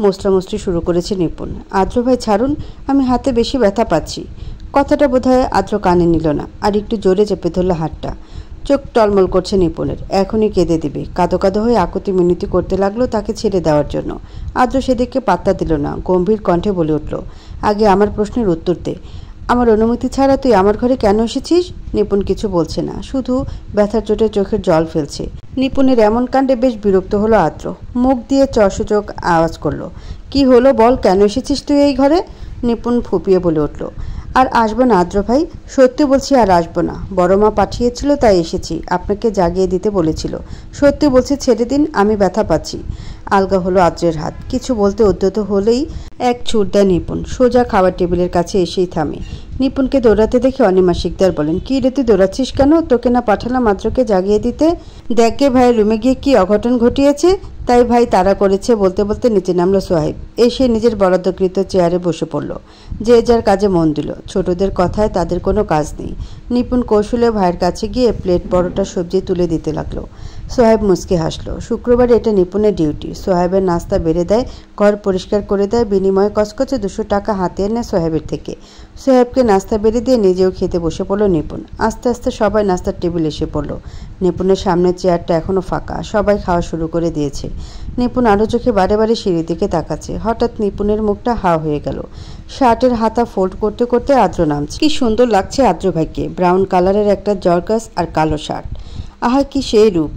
মোস্টামুষ্টি শুরু করেছে নিপুণ। আদ্র ভাই ছাড়ুন, আমি হাতে বেশি ব্যথা পাচ্ছি। কথাটা বোধহয় আদ্র কানে নিল না, আর একটু জোরে চেপে ধরল হাতটা। চোখ টলমল করছে নিপুণের। এখনই কেঁদে দিবে। কাঁদো কাঁদো হয়ে আকুতি মিনতি করতে লাগলো তাকে ছেড়ে দেওয়ার জন্য। আদ্র সেদিকে পাত্তা দিল না। গম্ভীর কণ্ঠে বলে উঠল, আগে আমার প্রশ্নের উত্তর দে। আমার অনুমতি ছাড়া তুই আমার ঘরে কেন এসেছিস? নিপুণ কিছু বলছে না, শুধু ব্যথার চোটে চোখের জল ফেলছে। নিপুণের এমন কাণ্ডে বেশ বিরক্ত হলো আদ্র। মুখ দিয়ে চসূচক আওয়াজ করলো, কি হলো বল, কেন এসেছিস তুই এই ঘরে? নিপুণ ফুপিয়ে বলে উঠল, আর আসবো না আদ্র ভাই, সত্যি বলছি আর আসবো না। বড় মা পাঠিয়েছিল তাই এসেছি, আপনাকে জাগিয়ে দিতে বলেছিল। সত্যি বলছি ছেড়ে দিন, আমি ব্যথা পাচ্ছি। আলগা হলো আদ্রের হাত। কিছু বলতে উদ্যত হলেই এক ছুট দেয় নিপুণ। সোজা খাবার টেবিলের কাছে এসেই থামে। নিপুণকে দৌড়াতে দেখে অনিমা শিকদার বলেন, কি রে তুই দৌড়াচ্ছিস কেন? তোকে না পাঠালাম আদ্রকে জাগিয়ে দিতে? দেখে ভাইয়ের রুমে গিয়ে কি অঘটন ঘটিয়েছে, তাই ভাই তাড়া করেছে। বলতে বলতে নিচে নামলো সোহাইব। এসে নিজের বরাদ্দকৃত চেয়ারে বসে পড়ল। যে যার কাজে মন দিল। ছোটদের কথায় তাদের কোনো কাজ নেই। নিপুণ কৌশলে ভাইয়ের কাছে গিয়ে প্লেট পরোটা সবজি তুলে দিতে লাগলো। সোহাইব মুচকি হাসলো। শুক্রবারে এটা নিপুণের ডিউটি। সোহাইবের নাস্তা বেড়ে দেয়, ঘর পরিষ্কার করে দেয়, বিনিময়ে কচকচে 200 টাকা হাতে এনে সোহাইবের থেকে। সোহাইবকে নাস্তা বেড়ে দিয়ে নিজেও খেতে বসে পড়ল নিপুণ। আস্তে আস্তে সবাই নাস্তার টেবিল এসে পড়ল। নিপুণের সামনের চেয়ারটা এখনো ফাঁকা। সবাই খাওয়া শুরু করে দিয়েছে। নিপুণ আরো চোখে বারে বারে সিঁড়ির দিকে তাকাচ্ছে। হঠাৎ নিপুণের মুখটা হা হয়ে গেল। শার্টের হাতা ফোল্ড করতে করতে আদ্র নামছে। কি সুন্দর লাগছে আদ্র ভাইকে। ব্রাউন কালারের একটা জর্কাস আর কালো শার্ট। আহা, কি সেই রূপ!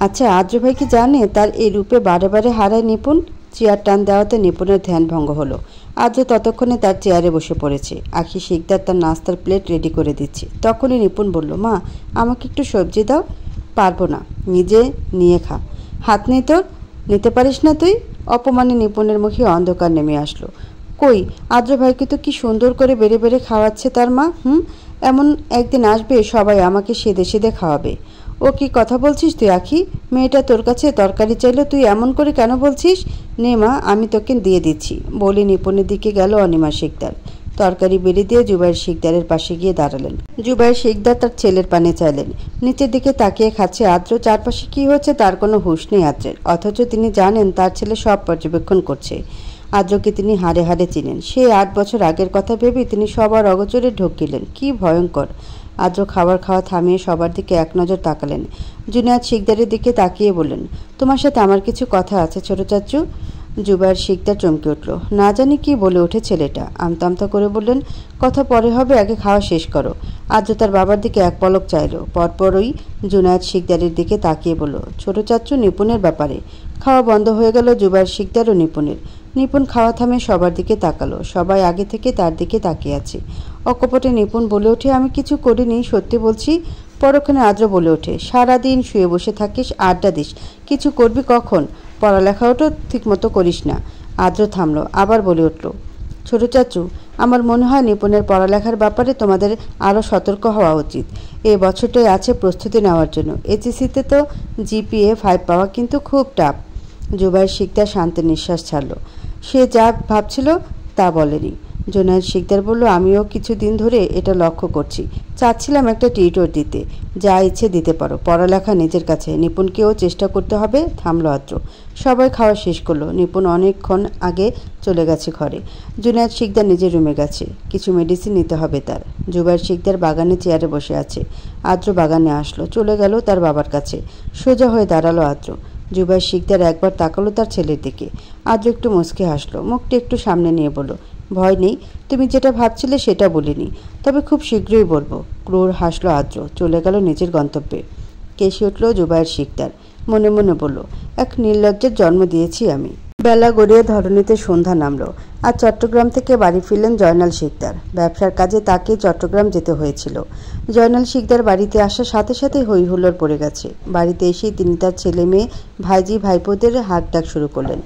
আচ্ছা, আদ্র ভাই কি জানে তার এই রূপে বারে বারে হারায় নিপুণ? চেয়ার টান দেওয়াতে নিপুণের ধ্যান ভঙ্গ হলো। আদ্র ততক্ষণে তার চেয়ারে বসে পড়েছে। আখি শিকদার তার নাস্তার প্লেট রেডি করে দিচ্ছে। তখনই নিপুণ বলল, মা, আমাকে একটু সবজি দাও। পারবো না, নিজে নিয়ে খা। হাত নেই তোর? নিতে পারিস না তুই? অপমানে নিপুণের মুখে অন্ধকার নেমে আসলো। কই, আদ্র ভাইকে তো কি সুন্দর করে বেড়ে বেড়ে খাওয়াচ্ছে তার মা। এমন একদিন আসবে সবাই আমাকে সেদে সেদে খাওয়াবে। ও কি কথা বলছিস তুই আখি? মেয়েটা তোর কাছে তরকারি চাইলো, তুই এমন করে কেন বলছিস? নে মা, আমি তোকে দিয়ে দিচ্ছি বলে নিপুণের দিকে গেল অনিমা শিকদার। তরকারি বেড়ে দিয়ে জুবাইর শিকদারের পাশে গিয়ে দাঁড়ালেন। জুবাইর শিকদার তার ছেলের পানে চাইলেন। নিচের দিকে তাকিয়ে খাচ্ছে আদ্র। চারপাশে কি হচ্ছে তার কোনো হুঁশ নেই আদ্রের, অথচ তিনি জানেন তার ছেলে সব পর্যবেক্ষণ করছে। আদ্রকে তিনি হাড়ে হাড়ে চিনেন। সে 8 বছর আগের কথা ভেবে তিনি সবার অগোচরে ঢোক গেলেন। কি ভয়ঙ্কর! আদ্র খাওয়া থামিয়ে সবার দিকে এক নজর তাকালেন। জুনায়েদ শিকদারের দিকে তাকিয়ে বললেন, তোমার সাথে আমার কিছু কথা আছে ছোট চাচু। জুবাইর শিকদার চমকে উঠল। না জানি কি বলে ওঠে ছেলেটা। আমতা আমতা করে বললেন, কথা পরে হবে, আগে খাওয়া শেষ করো। আদ্র তার বাবার দিকে এক পলক চাইল, পরপরই জুনায়েদ শিকদারের দিকে তাকিয়ে বলল, ছোট চাচু নিপুণের ব্যাপারে। খাওয়া বন্ধ হয়ে গেল জুবাইর শিকদার ও নিপুণের। নিপুণ খাওয়া থামে সবার দিকে তাকালো। সবাই আগে থেকে তার দিকে তাকিয়ে আছে। অকপটে নিপুণ বলে ওঠে, আমি কিছু করিনি, সত্যি বলছি। পরক্ষণে আদ্র বলে ওঠে, সারাদিন শুয়ে বসে থাকিস, আড্ডা দিস, কিছু করবি কখন? পড়ালেখাও তো ঠিকমতো করিস না। আদ্র থামল, আবার বলে উঠল, ছোট চাচু, আমার মনে হয় নিপুণের পড়ালেখার ব্যাপারে তোমাদের আরও সতর্ক হওয়া উচিত। এ বছরটাই আছে প্রস্তুতি নেওয়ার জন্য। এইচএসসিতে তো জিপিএ 5 পাওয়া কিন্তু খুব টাফ। জুবাইর শিকদার শান্তির নিঃশ্বাস ছাড়ল। সে যা ভাবছিল তা বলেনি। জুনায়েদ শিকদার বলল, আমিও কিছুদিন ধরে এটা লক্ষ্য করছি। চাচ্ছিলাম একটা টিউটর দিতে। যা ইচ্ছে দিতে পারো, পড়ালেখা নিজের কাছে। নিপুণকেও চেষ্টা করতে হবে। থামল আদ্র। সবাই খাওয়া শেষ করলো। নিপুণ অনেকক্ষণ আগে চলে গেছে ঘরে। জুনায়েদ শিকদার নিজের রুমে গেছে। কিছু মেডিসিন নিতে হবে তার। জুবাইর শিকদার বাগানে চেয়ারে বসে আছে। আদ্র বাগানে আসলো, চলে গেল তার বাবার কাছে। সোজা হয়ে দাঁড়ালো আদ্র। জুবাইর শিকদার একবার তাকালো তার ছেলের দিকে। আদ্র একটু মুচকে হাসলো, মুখটা একটু সামনে নিয়ে বলল, ভয় নেই, তুমি যেটা ভাবছিলে সেটা বলিনি, তবে খুব শীঘ্রই বলবো। ক্রূর হাসলো আদ্র, চলে গেল নিজের গন্তব্যে। কেসে উঠল জুবাইর শিকদার, মনে মনে বলল, এক নির্লজ্জের জন্ম দিয়েছি আমি। বেলা গড়িয়ে ধরণীতে সন্ধ্যা নামল। আর চট্টগ্রাম থেকে বাড়ি ফিরলেন জয়নাল শিকদার। ব্যবসার কাজে তাকে চট্টগ্রাম যেতে হয়েছিল। জয়নাল শিকদার বাড়িতে আসার সাথে সাথে হই হুল্লোড় পড়ে গেছে। বাড়িতে এসেই তিনি তার ছেলে মেয়ে, ভাইজি ভাইপোদের হাঁক ডাক শুরু করলেন।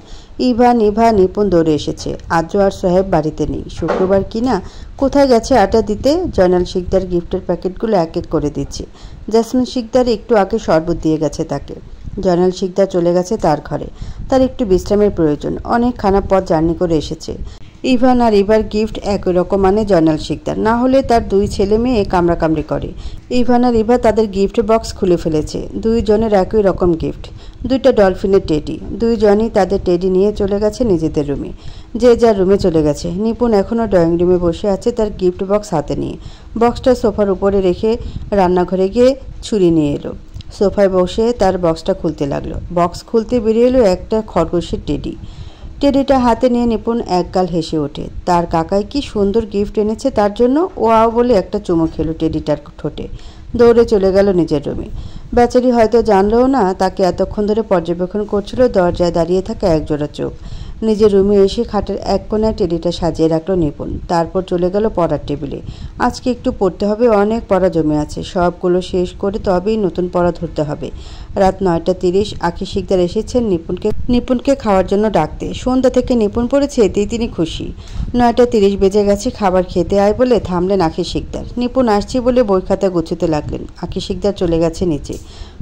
ইভা নিভা নিপুণ দৌড়ে এসেছে। আদ্র আর সাহেব বাড়িতে নেই। শুক্রবার কিনা কোথায় গেছে আটা দিতে। জয়নাল শিকদার গিফটের প্যাকেটগুলো এক এক করে দিচ্ছে। জাসমিন শিকদার একটু আগে শরবত দিয়ে গেছে তাকে। জয়নাল শিকদার চলে গেছে তার ঘরে। তার একটু বিশ্রামের প্রয়োজন। অনেক খানা পথ জার্নি করে এসেছে। ইভান আর ইভার গিফট একই রকম মানে জয়নাল শিকদার, না হলে তার 2 ছেলে মেয়ে কামড়াকামড়ি করে। ইভান আর ইভা তাদের গিফট বক্স খুলে ফেলেছে। 2 জনের একই রকম গিফট, 2টা ডলফিনের টেডি। 2 জনই তাদের টেডি নিয়ে চলে গেছে নিজেদের রুমে। যে যার রুমে চলে গেছে। নিপুণ এখনও ড্রয়িং রুমে বসে আছে তার গিফট বক্স হাতে নিয়ে। বক্সটা সোফার উপরে রেখে রান্নাঘরে গিয়ে ছুরি নিয়ে এলো। সোফায় বসে তার বক্সটা খুলতে লাগলো। বক্স খুলতে বেরিয়ে এলো একটা খরগোশের টেডি। টেডিটা হাতে নিয়ে নিপুণ একগাল হেসে ওঠে। তার কাকাই কি সুন্দর গিফট এনেছে তার জন্য। ওয়াও বলে একটা চুমু খেলো টেডিটার ঠোঁটে। দৌড়ে চলে গেল নিজের রুমে। বেচারি হয়তো জানলেও না তাকে এতক্ষণ ধরে পর্যবেক্ষণ করছিল দরজায় দাঁড়িয়ে থাকা একজোড়া চোখ। নিজের রুমে এসে খাটের এক কোণায় টেডিটা সাজিয়ে রাখলো নিপুণ। তারপর চলে গেল পড়ার টেবিলে। আজকে একটু পড়তে হবে, অনেক পড়া জমে আছে। সবগুলো শেষ করে তবেই নতুন পড়া ধরতে হবে। রাত 9:30 আখি শিকদার এসেছেন নিপুণকে খাওয়ার জন্য ডাকতে। সন্ধ্যা থেকে নিপুণ পড়েছে, এতেই তিনি খুশি। 9:30 বেজে গেছে, খাবার খেতে আয় বলে থামলেন আখি শিকদার। নিপুণ আসছে বলে বই খাতা গুছোতে লাগলেন। আখি শিকদার চলে গেছে নিচে।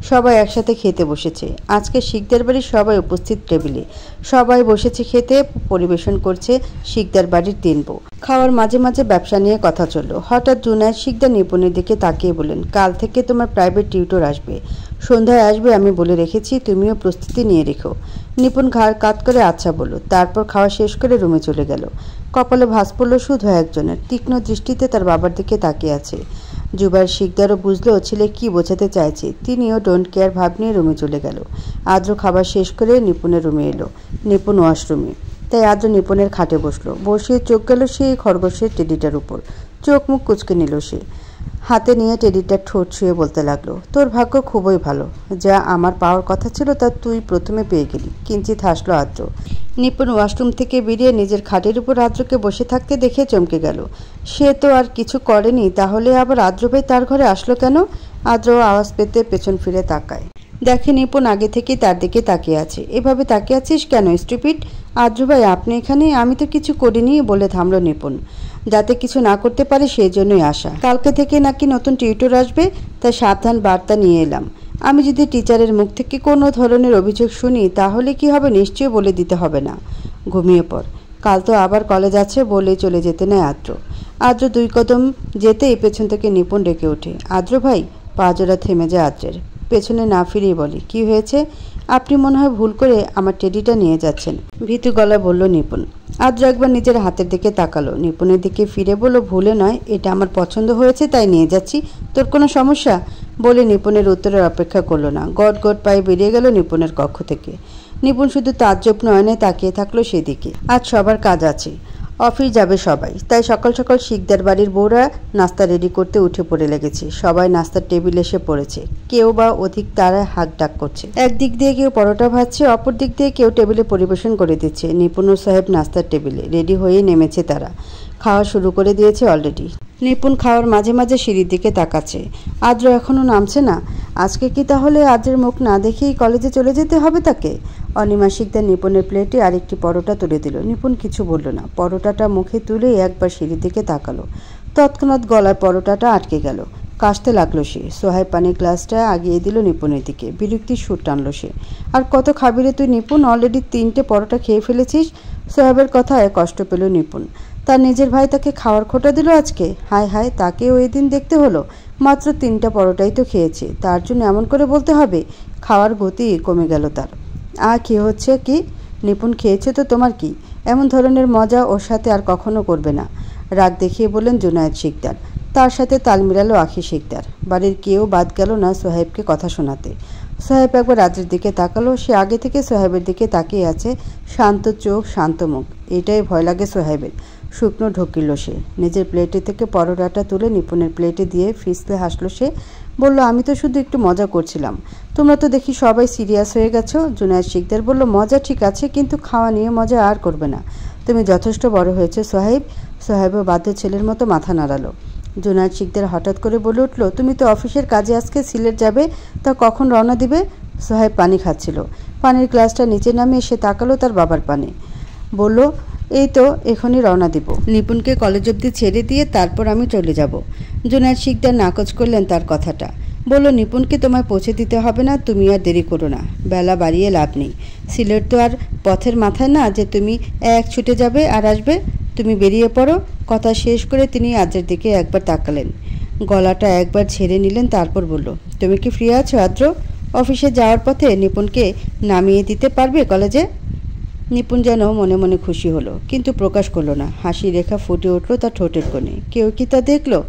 সবাই একসাথে খেতে বসেছে। আজকে শিকদার বাড়ির সবাই উপস্থিত টেবিলে। সবাই বসেছে খেতে। পরিবেশন করছে শিকদার বাড়ির 3 বউ। খাওয়ার মাঝে মাঝে ব্যবসা নিয়ে কথা চলল। হঠাৎ জুনায়েদ শিকদার নিপুণের দিকে তাকিয়ে বলেন, কাল থেকে তোমার প্রাইভেট টিউটর আসবে। সন্ধ্যায় আসবে, আমি বলে রেখেছি, তুমিও প্রস্তুতি নিয়ে রেখো। নিপুণ ঘাড় কাত করে আচ্ছা বলল। তারপর খাওয়া শেষ করে রুমে চলে গেল। কপালে ভাঁজ পড়ল শুধু একজনের। তীক্ষ্ণ দৃষ্টিতে তার বাবার দিকে তাকিয়ে আছে। জুবাইর শিকদারও বুঝলো ছেলে কি বোঝাতে চাইছে। তিনিও ডোন্ট কেয়ার ভাব নিয়ে রুমে চলে গেল। আদ্র খাবার শেষ করে নিপুণের রুমে এলো। নিপুণ ওয়াশরুমে, তাই আদ্র নিপুণের খাটে বসলো। বসে চোখ গেল সেই খরগোশের টেডিটার উপর। চোখ মুখ কুচকে নিল সে। হাতে নিয়ে টেডিটার ঠোঁট ছুঁয়ে বলতে লাগলো, তোর ভাগ্য খুবই ভালো। যা আমার পাওয়ার কথা ছিল তা তুই প্রথমে পেয়ে গেলি। কিঞ্চিত হাসলো আদ্র। নিপুণ ওয়াশরুম থেকে বেরিয়ে নিজের খাটের উপর আদ্রকে বসে থাকতে দেখে চমকে গেল। সে তো আর কিছু করেনি, তাহলে আবার আদ্র ভাই তার ঘরে আসলো কেন? আদ্র আওয়াজ পেতে পেছন ফিরে তাকায়। দেখে নিপুণ আগে থেকেই তার দিকে তাকিয়ে আছে। এভাবে তাকিয়ে আছিস কেন স্টুপিড? আদ্র ভাই আপনি এখানে? আমি তো কিছু করিনি বলে থামলো নিপুণ। যাতে কিছু না করতে পারে সেই জন্যই আসা। কালকে থেকে নাকি নতুন টিউটর আসবে, তাই সাবধান বার্তা নিয়ে এলাম। আমি যদি টিচারের মুখ থেকে কোনো ধরনের অভিযোগ শুনি তাহলে কি হবে নিশ্চয়ই বলে দিতে হবে না। ঘুমিয়ে পড়, কাল তো আবার কলেজ আছে বলেই চলে যেতে নেয় আদ্র। আদ্র 2 কদম যেতেই পেছন থেকে নিপুণ ডেকে ওঠে, আদ্র ভাই। পা জোড়া থেমে যায় আদ্রের। পেছনে না ফিরেই বলে, কি হয়েছে? আপনি মনে হয় ভুল করে আমার টেডিটা নিয়ে যাচ্ছেন, ভীতু গলায় বলল নিপুণ। আদ্র একবার নিজের হাতের দিকে তাকালো, নিপুণের দিকে ফিরে বলল, ভুলে নয়, এটা আমার পছন্দ হয়েছে তাই নিয়ে যাচ্ছি। তোর কোনো সমস্যা? বলে নিপুণের উত্তরের অপেক্ষা করলো না, গট গট পায়ে বেরিয়ে গেল নিপুণের কক্ষ থেকে। নিপুণ শুধু তাজ্জব নয়নে তাকিয়ে থাকলো সেদিকে। আজ সবার কাজ আছে, অফিস যাবে সবাই, তাই সকাল সকাল শিকদার বাড়ির বউরা নাস্তা রেডি করতে উঠে পড়ে লেগেছে। সবাই নাস্তার টেবিল এসে পড়েছে, কেউ বা অধিক তারায় হাত ডাক করছে। একদিক দিয়ে কেউ পরোটা ভাজছে, অপর দিক দিয়ে কেউ টেবিলে পরিবেশন করে দিচ্ছে। নিপুণ সাহেব নাস্তার টেবিলে রেডি হয়ে নেমেছে তারা, খাওয়া শুরু করে দিয়েছে অলরেডি। নিপুণ খাওয়ার মাঝে মাঝে সিঁড়ির দিকে তাকাচ্ছে। আদ্র এখনও নামছে না। আজকে কি তাহলে আদ্রের মুখ না দেখেই কলেজে চলে যেতে হবে তাকে? অনিমা শিকদার নিপুণের প্লেটে আরেকটি পরোটা তুলে দিল। নিপুণ কিছু বলল না, পরোটাটা মুখে তুলেই একবার সিঁড়ির দিকে তাকালো। তৎক্ষণাৎ গলায় পরোটাটা আটকে গেল, কাশতে লাগলো সে। সোহাইব পানির গ্লাসটা আগিয়ে দিল নিপুণের দিকে, বিরক্তির সুর টানলো সে। আর কত খাবি রে তুই নিপুণ? অলরেডি 3টে পরোটা খেয়ে ফেলেছিস। সোহাইবের কথায় কষ্ট পেল নিপুণ। তার নিজের ভাই তাকে খাওয়ার খোটা দিল আজকে। হায় হায়, তাকে ওই দিন দেখতে হলো, মাত্র 3টা পরোটাই তো খেয়েছে, তার জন্য এমন করে বলতে হবে? খাওয়ার গতি কমে গেল তার। কি হচ্ছে কি? নিপুণ খেয়েছে তো তোমার কি? এমন ধরনের মজা ওর সাথে আর কখনো করবে না, রাগ দেখিয়ে বললেন জুনায়েদ শিকদার। তার সাথে তাল মিলালো আখি শিকদার। বাড়ির কেউ বাদ গেল না সোহেবকে কথা শোনাতে। সোহেব একবার রাত্রের দিকে তাকালো, সে আগে থেকে সোহেবের দিকে তাকিয়ে আছে, শান্ত চোখ শান্ত মুখ। এটাই ভয় লাগে সোহেবের। শুকনো ঢকিল সে। নিজের প্লেটে থেকে পরোটাটা তুলে নিপুণের প্লেটে দিয়ে ফিসলে হাসলো সে। বলল, আমি তো শুধু একটু মজা করছিলাম, তোমরা তো দেখি সবাই সিরিয়াস হয়ে গেছো। জুনায়েদ শিকদার বলল, মজা ঠিক আছে, কিন্তু খাওয়া নিয়ে মজা আর করবে না। তুমি যথেষ্ট বড় হয়েছে সোহেব। সোহেবও বাধ্য ছেলের মতো মাথা নাড়ালো। জুনায়েদ শিকদার হঠাৎ করে বলে উঠল, তুমি তো অফিসের কাজে আজকে সিলেট যাবে, তা কখন রওনা দিবে? সোহেব পানি খাচ্ছিল, পানির গ্লাসটা নিচে নামিয়ে সে তাকালো তার বাবার পানে। বলল, এই তো এখনই রওনা দিব। নিপুণকে কলেজ অবধি ছেড়ে দিয়ে তারপর আমি চলে যাব। জুনায়েদ শিকদার নাকচ করলেন তার কথাটা। বলল, নিপুণকে তোমায় পৌঁছে দিতে হবে না, তুমি আর দেরি করো না, বেলা বাড়িয়ে লাভ নেই। সিলেট তো আর পথের মাথায় না যে তুমি এক ছুটে যাবে আর আসবে। তুমি বেরিয়ে পড়ো। কথা শেষ করে তিনি আদ্রের দিকে একবার তাকালেন, গলাটা একবার ছেড়ে নিলেন, তারপর বলল, তুমি কি ফ্রি আছো আদ্র? অফিসে যাওয়ার পথে নিপুণকে নামিয়ে দিতে পারবে কলেজে? নিপুণ যেন মনে মনে খুশি হলো, কিন্তু প্রকাশ করলো না। হাসি রেখা ফুটে উঠল তার ঠোঁটের কোণে। কেউ কি তা দেখলো?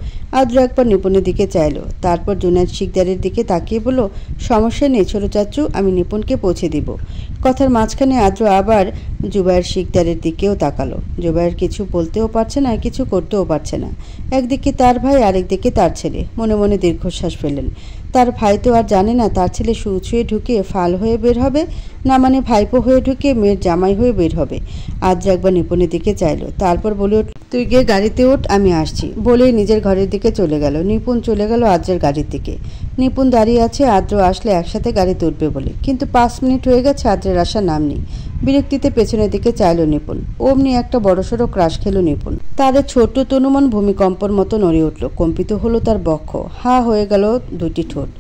আদ্র একবার নিপুণের দিকে চাইলো, তারপর জুনায়েদ শিকদারের দিকে তাকিয়ে বলল, সমস্যা নেই ছোট চাচু, আমি নিপুণকে পৌঁছে দিব। কথার মাঝখানে আদ্র আবার জুবায়ের শিকদারের দিকেও তাকালো। জুবায়ের কিছু বলতেও পারছে না, কিছু করতেও পারছে না। একদিকে তার ভাই, আরেকদিকে তার ছেলে। মনে মনে দীর্ঘশ্বাস ফেললেন। তার ভাই তো আর জানে না তার ছেলে ছুঁয়ে ঢুকে ফাল হয়ে বের হবে, না মানে ভাইপো হয়ে ঢুকে মেয়ের জামাই হয়ে বের হবে। আদ্র একবার নিপুণের দিকে চাইলো, তারপর বলে উঠল, তুই গিয়ে গাড়িতে ওঠ, আমি আসছি, বলেই নিজের ঘরের দিকে চলে গেল। নিপুণ চলে গেল আদ্রের গাড়ির দিকে। নিপুণ দাঁড়িয়ে আছে আদ্র আসলে একসাথে গাড়িতে উঠবে বলে, কিন্তু 5 মিনিট হয়ে গেছে আদ্রের আসার নাম নেই। বিরক্তিতে পেছনের দিকে চাইল নিপুণ। অমনি একটা বড়সড় ক্রাশ খেল নিপুণ। তার ছোট্ট তনুমন ভূমিকম্পর মতো নড়ে উঠল, কম্পিত হলো তার বক্ষ, হা হয়ে গেল 2টি ঠোঁট।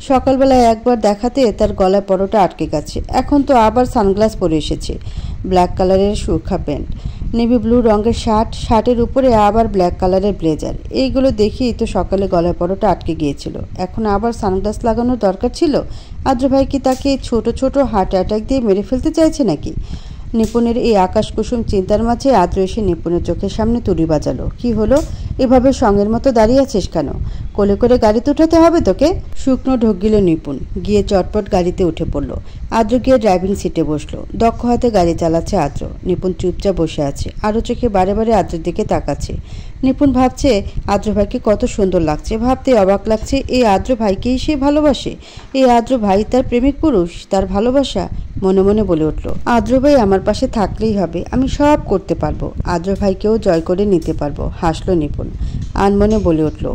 সকালবেলায় একবার দেখাতে তার গলায় পরোটা আটকে গেছে, এখন তো আবার সানগ্লাস পরে এসেছে। ব্ল্যাক কালারের সুরখা প্যান্ট, নেভি ব্লু রঙের শার্ট, শার্টের উপরে আবার ব্ল্যাক কালারের ব্লেজার। এইগুলো দেখেই তো সকালে গলায় পরোটা আটকে গিয়েছিল, এখন আবার সানগ্লাস লাগানোর দরকার ছিল? আদ্র ভাই কি তাকে ছোট ছোট হার্ট অ্যাটাক দিয়ে মেরে ফেলতে চাইছে নাকি? নিপুণের এই আকাশকুসুম চিন্তার মাঝে আদ্র এসে নিপুণের চোখের সামনে তুড়ি বাজালো। কি হলো? এভাবে সঙ্গের মতো দাঁড়িয়ে আছিস কেন? কোলে করে গাড়িতে উঠাতে হবে তোকে? শুকনো ঢোক গিল নিপুণ, গিয়ে চটপট গাড়িতে উঠে পড়ল। আদ্র গিয়ে ড্রাইভিং সিটে বসলো। দক্ষ হাতে গাড়ি চালাচ্ছে আদ্র। নিপুণ চুপচাপ বসে আছে, আরও চোখে বারে বারে আদ্রের দিকে তাকাচ্ছে। নিপুণ ভাবছে আদ্র ভাইকে কত সুন্দর লাগছে, ভাবতে অবাক লাগছে। এই আদ্র ভাইকেই সে ভালোবাসে? এই আদ্র ভাই তার প্রেমিক পুরুষ, তার ভালোবাসা? মনে মনে বলে উঠল, আদ্র ভাই আমার পাশে থাকলেই হবে, আমি সব করতে পারবো, আদ্র ভাইকেও জয় করে নিতে পারবো। হাসলো নিপুণ, আনমনে বলে উঠল,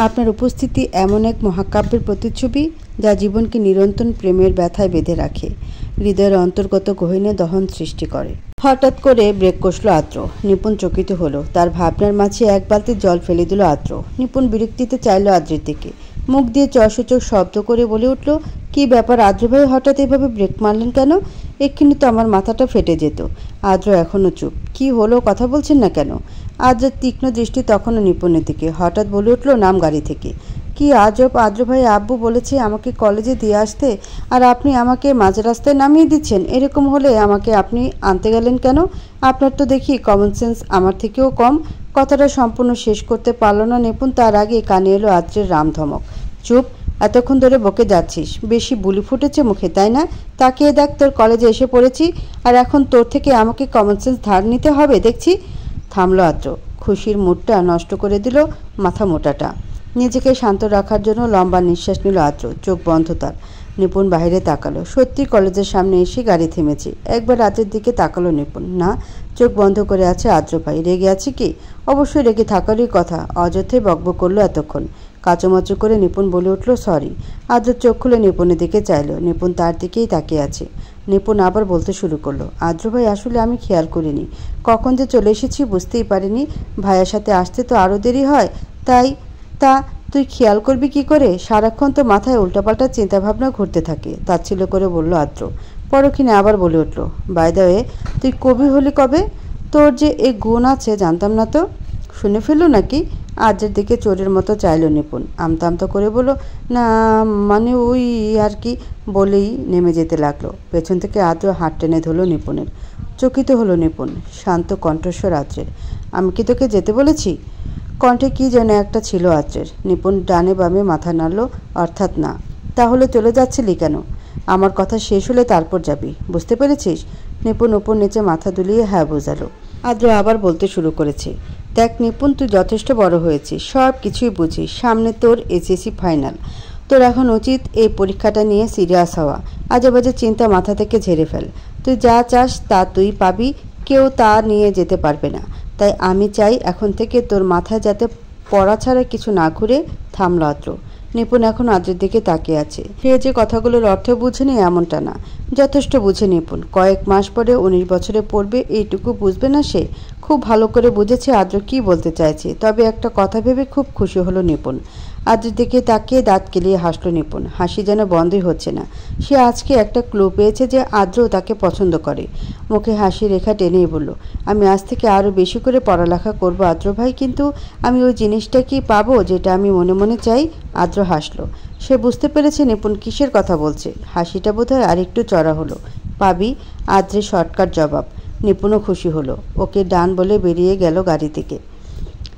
আপনার উপস্থিতি এমন এক মহাকাব্যের প্রতিচ্ছবি যা জীবনকে নিরন্তর প্রেমের ব্যথায় বেঁধে রাখে, হৃদয়ের অন্তর্গত গহীনে দহন সৃষ্টি করে। হঠাৎ করে ব্রেক কষল আদ্র। নিপুণ চকিত হলো। তার ভাবনার মাঝে এক বালতি জল ফেলে দিল আদ্র। নিপুণ বিরক্তিতে চাইল আদ্রের দিকে। মুখ দিয়ে চসূচক শব্দ করে বলে উঠল, কি ব্যাপার আদ্র ভাই, হঠাৎ এভাবে ব্রেক মারলেন কেন? এক্ষুনি তো আমার মাথাটা ফেটে যেত। আদ্র এখনও চুপ। কি হলো, কথা বলছেন না কেন? আদ্রের তীক্ষ্ণ দৃষ্টি তখনও নিপুণের দিকে। হঠাৎ বলে উঠল, নাম গাড়ি থেকে। কি আজব, আদ্র ভাই, আব্বু বলেছে আমাকে কলেজে দিয়ে আসতে, আর আপনি আমাকে মাঝ রাস্তায় নামিয়ে দিচ্ছেন। এরকম হলে আমাকে আপনি আনতে গেলেন কেন? আপনার তো দেখি কমন সেন্স আমার থেকেও কম। কথাটা সম্পূর্ণ শেষ করতে পারল না নিপুণ, তার আগে কানে এলো আদ্রের রামধমক। চুপ, এতক্ষণ ধরে বকে যাচ্ছিস, বেশি বুলি ফুটেছে মুখে তাই না? তাকিয়ে দেখ, তোর কলেজে এসে পড়েছি, আর এখন তোর থেকে আমাকে কমন সেন্স ধার নিতে হবে দেখছি। থামল আদ্র। খুশির মুডটা নষ্ট করে দিল মাথা মোটাটা। নিজেকে শান্ত রাখার জন্য লম্বা নিঃশ্বাস নিল আদ্র। চোখ বন্ধ তার। নিপুণ বাইরে তাকালো। সত্যি কলেজের সামনে এসে গাড়ি থেমেছে। একবার রাতের দিকে তাকালো নিপুণ। না, চোখ বন্ধ করে আছে আদ্র ভাই। রেগে আছে কি? অবশ্যই রেগে থাকারই কথা। অযথাই বকবক করলো এতক্ষণ। কাচুমাচু করে নিপুণ বলে উঠল, সরি। আদ্র চোখ খুলে নিপুণের দিকে চাইল। নিপুণ তার দিকেই তাকিয়ে আছে। নিপুণ আবার বলতে শুরু করলো, আদ্র ভাই, আসলে আমি খেয়াল করিনি। কখন যে চলে এসেছি বুঝতেই পারিনি। ভাইয়ের সাথে আসতে তো আরও দেরি হয়, তাই। তা তুই খেয়াল করবি কি করে? সারাক্ষণ তো মাথায় উল্টাপাল্টা চিন্তাভাবনা ঘুরতে থাকে, তাচ্ছিল্য করে বলল আদ্র। পরক্ষণে আবার বলে উঠল, বাই দ্য ওয়ে, তুই কবি হলি কবে? তোর যে এই গুণ আছে জানতাম না তো। শুনে ফেললো নাকি? আদ্রের দিকে চোরের মতো চাইল নিপুণ। আমতা আমতা করে বলল, না মানে ওই আর কি, বলেই নেমে যেতে লাগলো। পেছন থেকে আদ্র হাত টেনে ধরল নিপুণের। চকিত হলো নিপুণ। শান্ত কণ্ঠস্বর আদ্রের। আমি কি তোকে যেতে বলেছি? কণ্ঠে কি যেন একটা ছিল আদ্রের। নিপুণ ডানে বামে মাথা নাড়ল, অর্থাৎ না। তাহলে চলে যাচ্ছিলি কেন? আমার কথা শেষ হলে তারপর যাবি, বুঝতে পেরেছিস? নিপুণ উপর নিচে মাথা দুলিয়ে হ্যাঁ বোঝালো। আদ্র আবার বলতে শুরু করেছে, দেখ নিপুণ, তুই যথেষ্ট বড় হয়েছিস, সব কিছুই বুঝিস। সামনে তোর এইচএসসি ফাইনাল। তোর এখন উচিত এই পরীক্ষাটা নিয়ে সিরিয়াস হওয়া। আজে বাজে চিন্তা মাথা থেকে ঝেড়ে ফেল। তুই যা চাস তা তুই পাবি, কেউ তা নিয়ে যেতে পারবে না। তাই আমি চাই এখন থেকে তোর মাথায় যাতে পড়া ছাড়া কিছু না ঘুরে। থামল আদ্র। নিপুণ এখন আদ্রের দিকে তাকিয়ে আছে। সে যে কথাগুলোর অর্থ বুঝেনি এমনটা না, যথেষ্ট বুঝে নিপুণ। কয়েক মাস পরে 19 বছরে পড়বে, এইটুকু বুঝবে না সে? খুব ভালো করে বুঝেছে আদ্র কি বলতে চাইছে। তবে একটা কথা ভেবে খুব খুশি হলো নিপুণ। আদ্রের দিকে তাকিয়ে দাঁত কেলিয়ে হাসল নিপুণ। হাসি যেন বন্ধই হচ্ছে না। সে আজকে একটা ক্লু পেয়েছে যে আদ্র তাকে পছন্দ করে। মুখে হাসি রেখা টেনেই বলল, আমি আজ থেকে আরও বেশি করে পড়ালেখা করব আদ্র ভাই, কিন্তু আমি ওই জিনিসটা কি পাবো যেটা আমি মনে মনে চাই? আদ্র হাসলো। সে বুঝতে পেরেছে নিপুণ কিসের কথা বলছে। হাসিটা বোধহয় আরেকটু চড়া হলো। পাবি? আদ্রের শর্টকাট জবাব। নিপুণও খুশি হলো। ওকে ডান বলে বেরিয়ে গেল গাড়ি থেকে।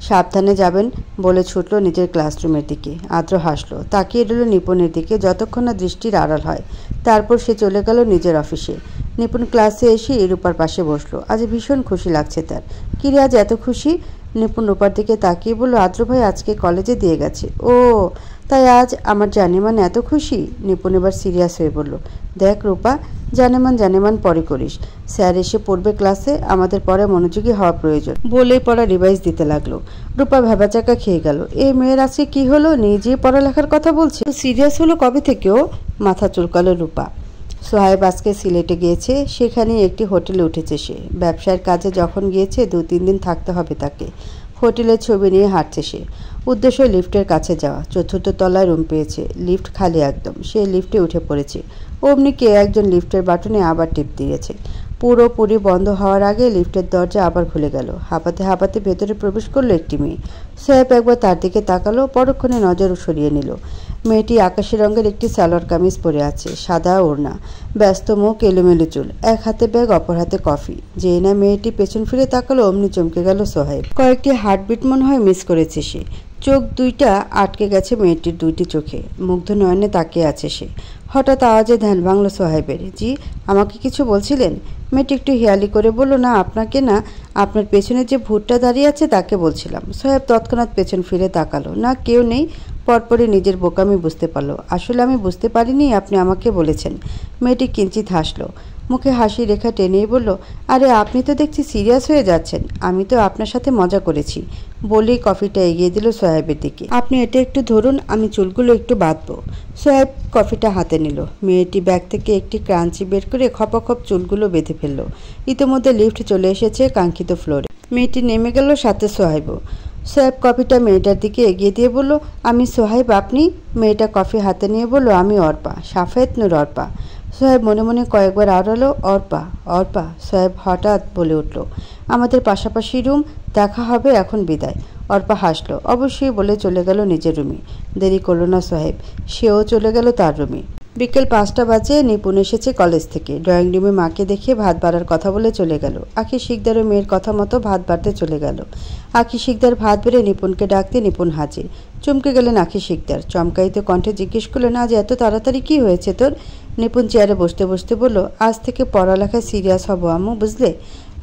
সাবধানে যাবেন বলে ছুটল নিজের ক্লাসরুমের দিকে। আদ্র হাসলো। তাকিয়ে রইল নিপুণের দিকে যতক্ষণ না দৃষ্টির আড়াল হয়। তারপর সে চলে গেল নিজের অফিসে। নিপুণ ক্লাসে এসে রূপার পাশে বসলো। আজ ভীষণ খুশি লাগছে তার। কিরে আজ এত খুশি? নিপুণ রূপার দিকে তাকিয়ে বলল, আদ্র ভাই আজকে কলেজে দিয়ে গেছে। ও তাই আজ আমার জানেমান এত খুশি? নিপুণ এবার সিরিয়াস হয়ে বলল, দেখ রূপা, জানেমান পরে করিস। স্যার এসে পড়বে ক্লাসে, আমাদের পড়ায় মনোযোগী হওয়া প্রয়োজন। বলেই পড়া রিভাইজ দিতে লাগলো। রূপা ভেবাচাকা খেয়ে গেল। এই মেয়ের আজকে কি হলো? নিজেই পড়ালেখার কথা বলছে, সিরিয়াস হলো কবে থেকেও? মাথা চুলকালো রূপা। সোহাইব আজকে সিলেটে গিয়েছে, সেখানে একটি হোটেলে উঠেছে সে। ব্যবসার কাজে যখন গিয়েছে 2-3 দিন থাকতে হবে তাকে। হোটেলের ছবি নিয়ে হাঁটছে সে। উদ্দেশ্য লিফটের কাছে যাওয়া। 4th তলায় রুম পেয়েছে। লিফট খালি একদম। সে লিফটে উঠে পড়েছে। অমনি কে একজন লিফটের বাটনে আবার টিপ দিয়েছে। পুরোপুরি বন্ধ হওয়ার আগে লিফটের দরজা আবার খুলে গেল। হাঁপাতে হাঁপাতে ভেতরে প্রবেশ করলো একটি মেয়ে। সোহেব একবার তার দিকে তাকালো, পরক্ষণে নজর সরিয়ে নিল। মেয়েটি আকাশি রঙের একটি সালোয়ার কামিজ পরে আছে, সাদা ওড়না, ব্যস্ত মুখ, এলোমেলো চুল, এক হাতে ব্যাগ অপর হাতে কফি। যেই না মেয়েটি পেছন ফিরে তাকালো অমনি চমকে গেল সোহেব। কয়েকটি হার্টবিট মনে হয় মিস করেছে সে। চোখ দুইটা আটকে গেছে মেয়েটির দুইটি চোখে। মুগ্ধ নয়নে তাকিয়ে আছে সে। হঠাৎ আওয়াজে ধ্যান ভাঙল সোহেবের। জি, আমাকে কিছু বলছিলেন? মেয়েটি একটু হেয়ালি করে বলল, না আপনাকে না, আপনার পেছনে যে ভূতটা দাঁড়িয়ে আছে তাকে বলছিলাম। সোহেব তৎক্ষণাৎ পেছন ফিরে তাকালো। না, কেউ নেই। পরপরই নিজের বোকামি বুঝতে পারল। আসলে আমি বুঝতে পারিনি আপনি আমাকে বলেছেন। মেয়েটি কিঞ্চিত হাসল। মুখে হাসি রেখা টেনেই বলল, আরে আপনি তো দেখছি সিরিয়াস হয়ে যাচ্ছেন। আমি তো আপনার সাথে মজা করেছি। বলেই কফিটা এগিয়ে দিল সোহেবের দিকে। আপনি এটা একটু ধরুন, আমি চুলগুলো একটু বাঁধবো। সোহেব কফিটা হাতে নিল। মেয়েটি ব্যাগ থেকে একটি ক্রাঞ্চি বের করে খপাখপ চুলগুলো বেঁধে ফেলল। ইতিমধ্যে লিফট চলে এসেছে কাঙ্ক্ষিত ফ্লোরে। মেয়েটি নেমে গেল, সাথে সোহেবও। সোহেব কফিটা মেয়েটার দিকে এগিয়ে দিয়ে বলল, আমি সোহেব, আপনি? মেয়েটা কফি হাতে নিয়ে বলল, আমি অর্পা, সাফায়েত নূর অর্পা। সোহেব মনে মনে কয়েকবার আওড়ালো, অর্পা অর্পা। সোহেব হঠাৎ বলে উঠল, আমাদের পাশাপাশি রুম, দেখা হবে, এখন বিদায়। অর্পা হাসলো, অবশ্যই বলে চলে গেল নিজের রুমে। দেরি করল না সোহেব, সেও চলে গেল তার রুমে। বিকেল 5টা বাজে। নিপুণ এসেছে কলেজ থেকে। ড্রয়িং রুমে মাকে দেখে ভাত বাড়ার কথা বলে চলে গেল। আখি শিকদারও মেয়ের কথা মতো ভাত বাড়তে চলে গেল। আখি শিকদার ভাত বেড়ে নিপুণকে ডাকতে নিপুণ হাজির। চমকে গেলেন আখি শিকদার। চমকাইতে কণ্ঠে জিজ্ঞেস করলেন, আজ এত তাড়াতাড়ি কি হয়েছে তোর? নিপুণ চেয়ারে বসতে বসতে বলল, আজ থেকে পড়ালেখায় সিরিয়াস হব আম্মু, বুঝলে?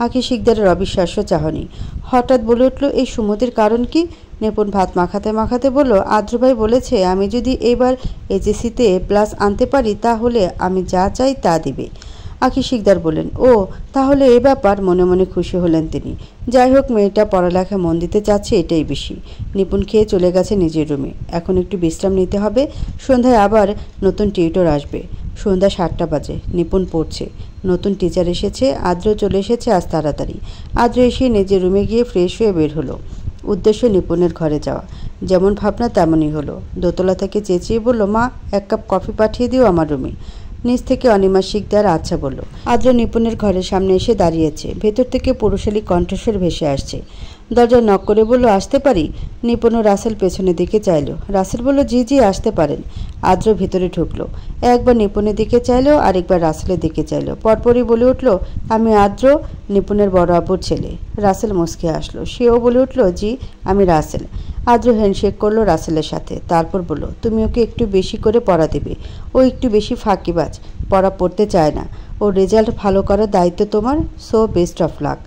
আখি শিকদারের অবিশ্বাস্য চাহনি। হঠাৎ বলে উঠল, এই সুমতির কারণ কি? নিপুণ ভাত মাখাতে মাখাতে বলল, আদ্র ভাই বলেছে আমি যদি এবার এইচএসসিতে A+ আনতে পারি তাহলে আমি যা চাই তা দিবে। আখি শিকদার বললেন, ও তাহলে এ ব্যাপার। মনে মনে খুশি হলেন তিনি। যাই হোক, মেয়েটা পড়ালেখা মন দিতে চাচ্ছে, এটাই বেশি। নিপুণ খেয়ে চলে গেছে নিজের রুমে। এখন একটু বিশ্রাম নিতে হবে। সন্ধ্যায় আবার নতুন টিউটর আসবে। সন্ধ্যা 7টা বাজে। নিপুণ পড়ছে। নতুন টিচার এসেছে। আদ্র চলে এসেছে আজ তাড়াতাড়ি। আদ্র এসে নিজের রুমে গিয়ে ফ্রেশ হয়ে বের হলো। উদ্দেশ্য নিপুণের ঘরে যাওয়া। যেমন ভাবনা তেমনই হলো। দোতলা থেকে চেঁচিয়ে বলল, মা, 1 কাপ কফি পাঠিয়ে দিও আমার রুমে। নিচ থেকে অনিমা শিকদার আচ্ছা বলল। আদ্র নিপুণের ঘরের সামনে এসে দাঁড়িয়েছে। ভেতর থেকে পুরুষালী কণ্ঠস্বর ভেসে আসছে। দরজা নক করে বলল, আসতে পারি? নিপুণ ও রাসেল পেছনের দিকে চাইল। রাসেল বলল, জি জি, আসতে পারেন। আদ্র ভেতরে ঢুকলো। একবার নিপুণের দিকে চাইলো, আরেকবার রাসেলের দিকে চাইলো। পরপরই বলে উঠল, আমি আদ্র, নিপুণের বড় আপুর ছেলে। রাসেল মুচকে আসলো। সেও বলে উঠল, জি, আমি রাসেল। আদ্র হ্যান্ডশেক করলো রাসেলের সাথে। তারপর বলল, তুমি ওকে একটু বেশি করে পড়া দেবে। ও একটু বেশি ফাঁকিবাজ, পড়া পড়তে চায় না। ওর রেজাল্ট ভালো করার দায়িত্ব তোমার। So best of luck.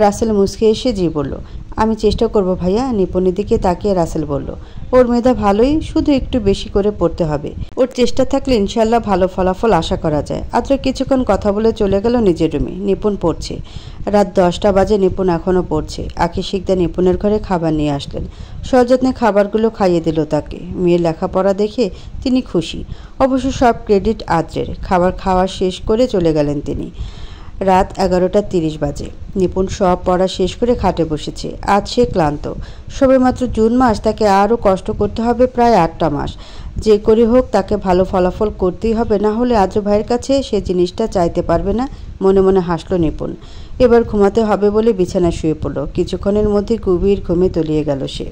Rasel মুচকে এসে জি বলল, আমি চেষ্টা করব ভাইয়া। নিপুণের দিকে তাকিয়ে রাসেল বলল, ওর মেধা ভালোই, শুধু একটু বেশি করে পড়তে হবে। ওর চেষ্টা থাকলে ইনশাল্লাহ ভালো ফলাফল আশা করা যায়। আদ্র কিছুক্ষণ কথা বলে চলে গেল নিজের রুমে। নিপুণ পড়ছে। রাত 10টা বাজে। নিপুণ এখনও পড়ছে। আখি শিকদার নিপুণের ঘরে খাবার নিয়ে আসলেন। সযত্নে খাবারগুলো খাইয়ে দিল তাকে। মেয়ের লেখাপড়া দেখে তিনি খুশি। অবশ্য সব ক্রেডিট আদ্রের। খাবার খাওয়া শেষ করে চলে গেলেন তিনি। রাত 11টা 30 বাজে। নিপুণ সব পড়া শেষ করে খাটে বসেছে। আজ সে ক্লান্ত। সবেমাত্র জুন মাস, তাকে আরও কষ্ট করতে হবে প্রায় 8টা মাস। যে করে হোক তাকে ভালো ফলাফল করতেই হবে, না হলে আদ্র ভাইয়ের কাছে সে জিনিসটা চাইতে পারবে না। মনে মনে হাসল নিপুণ। এবার ঘুমাতে হবে বলে বিছানায় শুয়ে পড়ল। কিছুক্ষণের মধ্যে গভীর ঘুমে তলিয়ে গেল সে।